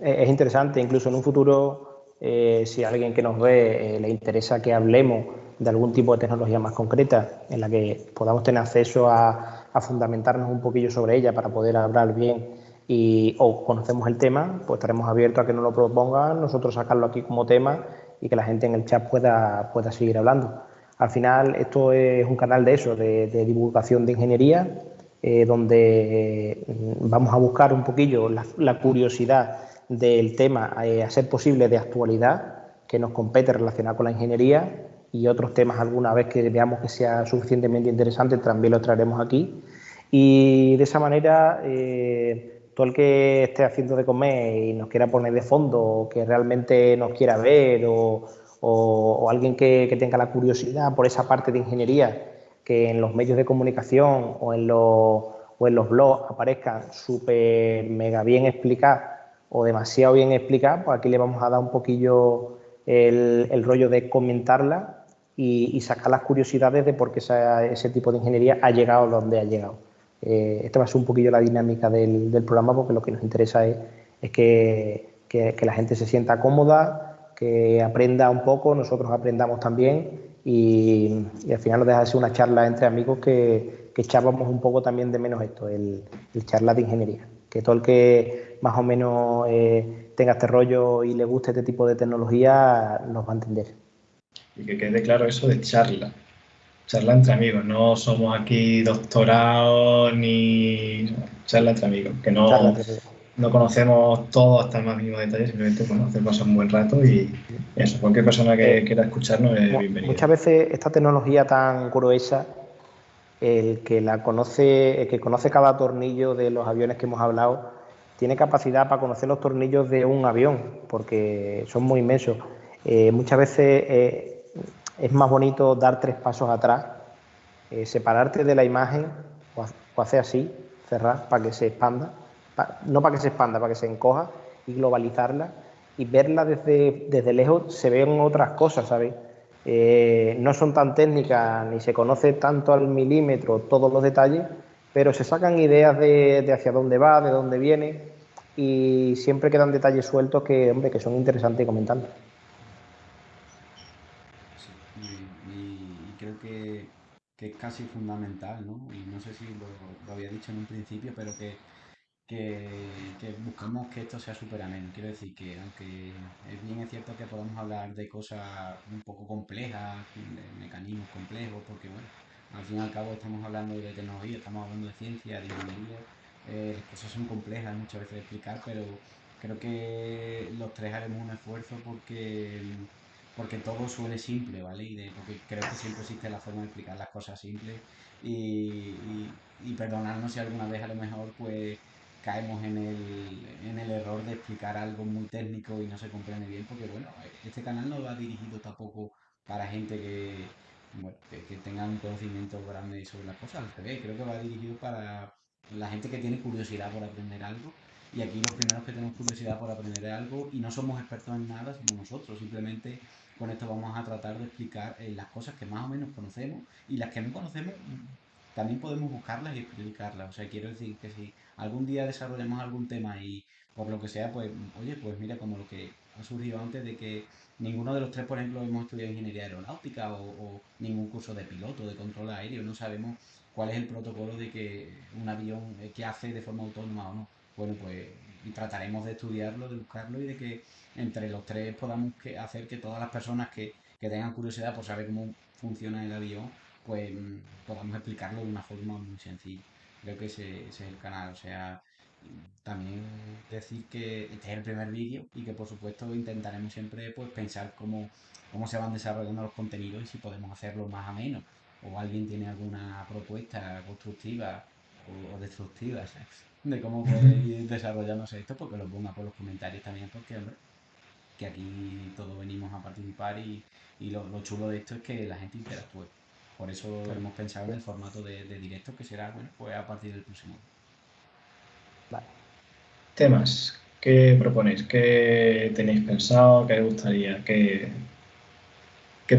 es interesante. Incluso en un futuro, si a alguien que nos ve le interesa que hablemos de algún tipo de tecnología más concreta en la que podamos tener acceso a fundamentarnos un poquillo sobre ella para poder hablar bien o conocemos el tema, pues estaremos abiertos a que nos lo propongan, nosotros sacarlo aquí como tema y que la gente en el chat pueda seguir hablando. Al final, esto es un canal de eso, de divulgación de ingeniería, donde vamos a buscar un poquillo la curiosidad del tema, a ser posible de actualidad, que nos compete relacionado con la ingeniería, y otros temas alguna vez que veamos que sea suficientemente interesante también los traeremos aquí. Y de esa manera, todo el que esté haciendo de comer y nos quiera poner de fondo, o que realmente nos quiera ver, o alguien que tenga la curiosidad por esa parte de ingeniería, que en los medios de comunicación o en los blogs aparezcan súper mega bien explicadas o demasiado bien explicadas, pues aquí le vamos a dar un poquillo el rollo de comentarla y sacar las curiosidades de por qué ese tipo de ingeniería ha llegado donde ha llegado. Esta va a ser un poquillo la dinámica del programa, porque lo que nos interesa es que la gente se sienta cómoda, que aprenda un poco, nosotros aprendamos también y al final nos deja de ser una charla entre amigos que echábamos un poco también de menos esto, el charla de ingeniería. Que todo el que más o menos tenga este rollo y le guste este tipo de tecnología nos va a entender. Y que quede claro eso de charla. charla entre amigos, no somos aquí doctorados ni charla entre amigos, que Charla no, entre amigos. no conocemos todo hasta el más mínimo detalle, simplemente bueno, hacer pasar un buen rato y eso, cualquier persona que quiera escucharnos es bienvenida. Muchas veces esta tecnología tan gruesa, el que conoce cada tornillo de los aviones que hemos hablado, tiene capacidad para conocer los tornillos de un avión, porque son muy inmensos. Muchas veces es más bonito dar 3 pasos atrás, separarte de la imagen o hacer así, cerrar para que se expanda, no para que se expanda, para que se encoja y globalizarla y verla desde lejos se ven otras cosas, ¿sabes? No son tan técnicas ni se conoce tanto al milímetro todos los detalles, pero se sacan ideas de hacia dónde va, de dónde viene y siempre quedan detalles sueltos que, hombre, que son interesantes comentando. Sí, y creo que es casi fundamental, ¿no? Y no sé si lo había dicho en un principio, pero que buscamos que esto sea súper ameno. Quiero decir que aunque es bien es cierto que podemos hablar de cosas un poco complejas, de mecanismos complejos, porque bueno, al fin y al cabo estamos hablando de tecnología, estamos hablando de ciencia, de ingeniería, las cosas son complejas muchas veces de explicar, pero creo que los tres haremos un esfuerzo porque todo suene simple, ¿vale? Porque creo que siempre existe la forma de explicar las cosas simples y perdonarnos si alguna vez a lo mejor pues caemos en el error de explicar algo muy técnico y no se comprende bien, porque bueno, este canal no va dirigido tampoco para gente bueno, que tenga un conocimiento grande sobre las cosas, al revés, creo que va dirigido para la gente que tiene curiosidad por aprender algo. Y aquí los primeros que tenemos curiosidad por aprender algo y no somos expertos en nada, somos nosotros. Simplemente con esto vamos a tratar de explicar las cosas que más o menos conocemos y las que no conocemos también podemos buscarlas y explicarlas. O sea, quiero decir que si algún día desarrollamos algún tema y por lo que sea, pues, oye, pues mira, como lo que ha surgido antes de que ninguno de los tres, por ejemplo, hemos estudiado ingeniería aeronáutica o ningún curso de piloto, de control aéreo, no sabemos cuál es el protocolo de que un avión que hace de forma autónoma o no. Bueno, pues y trataremos de estudiarlo, de buscarlo y de que entre los tres podamos hacer que todas las personas que tengan curiosidad por saber cómo funciona el avión, pues podamos explicarlo de una forma muy sencilla. Creo que ese es el canal. O sea, también decir que este es el primer vídeo y que por supuesto intentaremos siempre pues pensar cómo se van desarrollando los contenidos y si podemos hacerlo más ameno. O alguien tiene alguna propuesta constructiva o destructiva, ¿sabes? De cómo puede ir desarrollándose esto, porque lo ponga por los comentarios también, porque hombre, que aquí todos venimos a participar y lo chulo de esto es que la gente interactúe. Por eso Claro. hemos pensado en el formato de directo que será, bueno, pues a partir del próximo. Vale. Temas, ¿qué proponéis? ¿Qué tenéis pensado? ¿Qué os gustaría? ¿Qué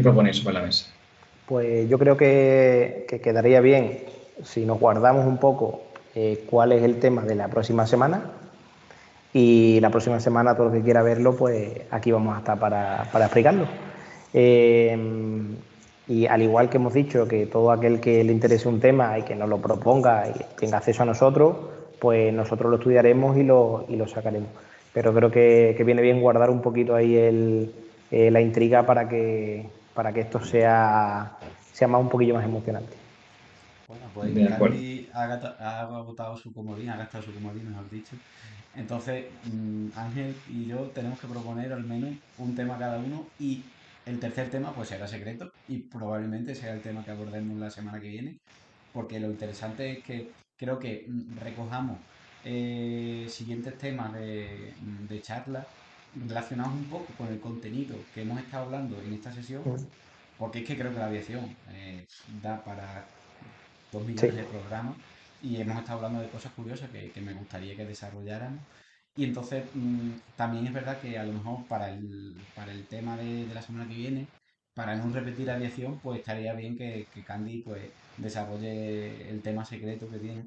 proponéis sobre la mesa? Pues yo creo que quedaría bien si nos guardamos un poco cuál es el tema de la próxima semana y la próxima semana todo el que quiera verlo, pues aquí vamos a estar para explicarlo. Y al igual que hemos dicho que todo aquel que le interese un tema y que nos lo proponga y tenga acceso a nosotros, pues nosotros lo estudiaremos y lo sacaremos. Pero creo que viene bien guardar un poquito ahí la intriga para que esto sea más un poquillo más emocionante. Bueno, pues De acuerdo. Candy ha agotado su comodín, ha gastado su comodín, mejor dicho. Entonces, Ángel y yo tenemos que proponer al menos un tema cada uno y el tercer tema pues será secreto y probablemente sea el tema que abordemos la semana que viene, porque lo interesante es que creo que recojamos siguientes temas de charla relacionados un poco con el contenido que hemos estado hablando en esta sesión, porque es que creo que la aviación da para 2 millones Sí, de programas y hemos estado hablando de cosas curiosas que me gustaría que desarrolláramos. Y entonces también es verdad que a lo mejor para el tema de la semana que viene, para no repetir aviación, pues estaría bien que Candy pues desarrolle el tema secreto que tiene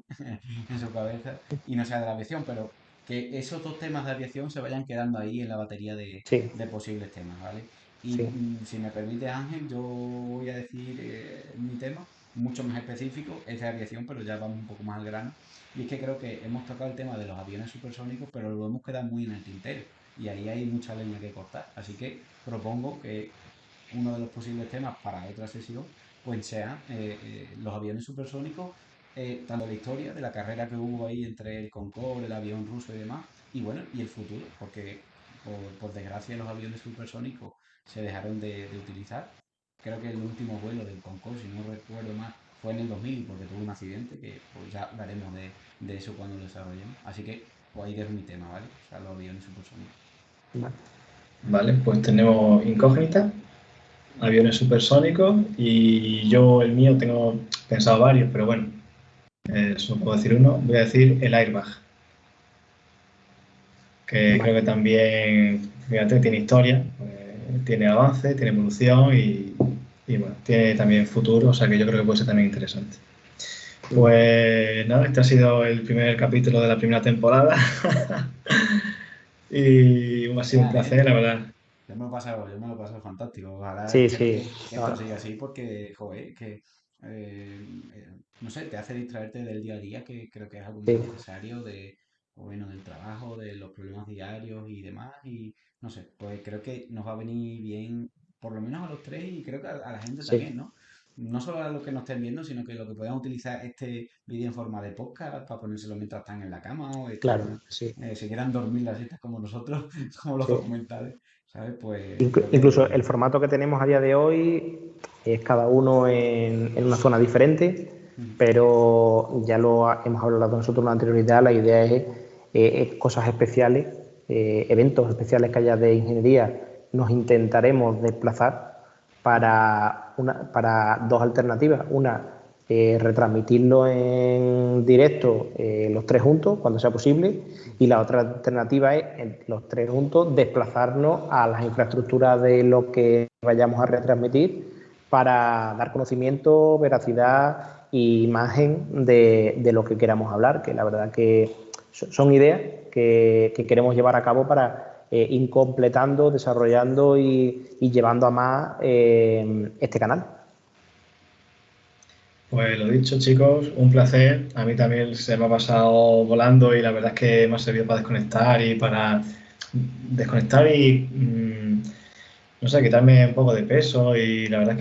en su cabeza y no sea de la aviación, pero que esos dos temas de aviación se vayan quedando ahí en la batería sí, de posibles temas, ¿vale? Y sí, si me permite Ángel, yo voy a decir mi tema mucho más específico, es de aviación, pero ya vamos un poco más al grano. Y es que creo que hemos tocado el tema de los aviones supersónicos, pero lo hemos quedado muy en el tintero. Y ahí hay mucha leña que cortar. Así que propongo que uno de los posibles temas para otra sesión o en SEA, los aviones supersónicos, tanto la historia de la carrera que hubo ahí entre el Concorde, el avión ruso y demás, y bueno, y el futuro, porque por desgracia los aviones supersónicos se dejaron de utilizar. Creo que el último vuelo del Concorde, si no recuerdo mal, fue en el 2000 porque tuvo un accidente, que pues ya hablaremos de eso cuando lo desarrollemos. Así que pues ahí dejo mi tema, ¿vale? O sea, los aviones supersónicos. Vale. Vale, pues tenemos incógnita, aviones supersónicos y yo el mío tengo pensado varios, pero bueno, solo puedo decir uno. Voy a decir el airbag, que Vale. creo que también, fíjate, tiene historia, tiene avance, tiene evolución y bueno, tiene también futuro, o sea que yo creo que puede ser también interesante. Pues nada, este ha sido el primer capítulo de la primera temporada y ha sido un Genial, ¿eh? placer, la verdad. Yo me lo he pasado fantástico. Ojalá Sí, espero sí. que esto No, siga así porque, joder, no sé, te hace distraerte del día a día, que creo que es algo muy sí, necesario o bueno, del trabajo, de los problemas diarios y demás. Y no sé, pues creo que nos va a venir bien, por lo menos a los tres y creo que a la gente sí, también, ¿no? No solo a los que nos estén viendo, sino que lo que puedan utilizar este vídeo en forma de podcast para ponérselo mientras están en la cama o claro, están, sí, si quieran dormir las siestas como nosotros, como los sí. documentales, ¿sabes? Pues creo Incluso que el formato que tenemos a día de hoy es cada uno en una zona diferente, mm, pero ya hemos hablado nosotros en la anterioridad, la idea es cosas especiales, eventos especiales que haya de ingeniería, nos intentaremos desplazar para dos alternativas. Una, retransmitirlo en directo los tres juntos, cuando sea posible, y la otra alternativa es, los tres juntos, desplazarnos a las infraestructuras de lo que vayamos a retransmitir para dar conocimiento, veracidad e imagen de lo que queramos hablar, que la verdad que son ideas que queremos llevar a cabo para ir completando, desarrollando y llevando a más este canal. Pues lo dicho, chicos, un placer. A mí también se me ha pasado volando y la verdad es que me ha servido para desconectar y no sé, quitarme un poco de peso y la verdad es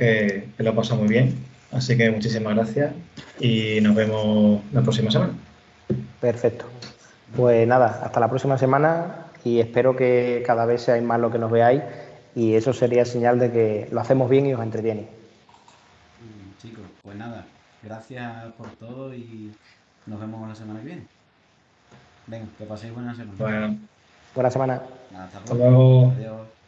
que lo he pasado muy bien. Así que muchísimas gracias y nos vemos la próxima semana. Perfecto. venga, Pues nada, hasta la próxima semana y espero que cada vez seáis más lo que nos veáis y eso sería señal de que lo hacemos bien y os entretiene. muy bien, chicos. Pues nada, gracias por todo y nos vemos la semana que viene. Venga, que paséis buena semana. Bueno, Buena semana. Hasta hasta pronto. luego. Adiós.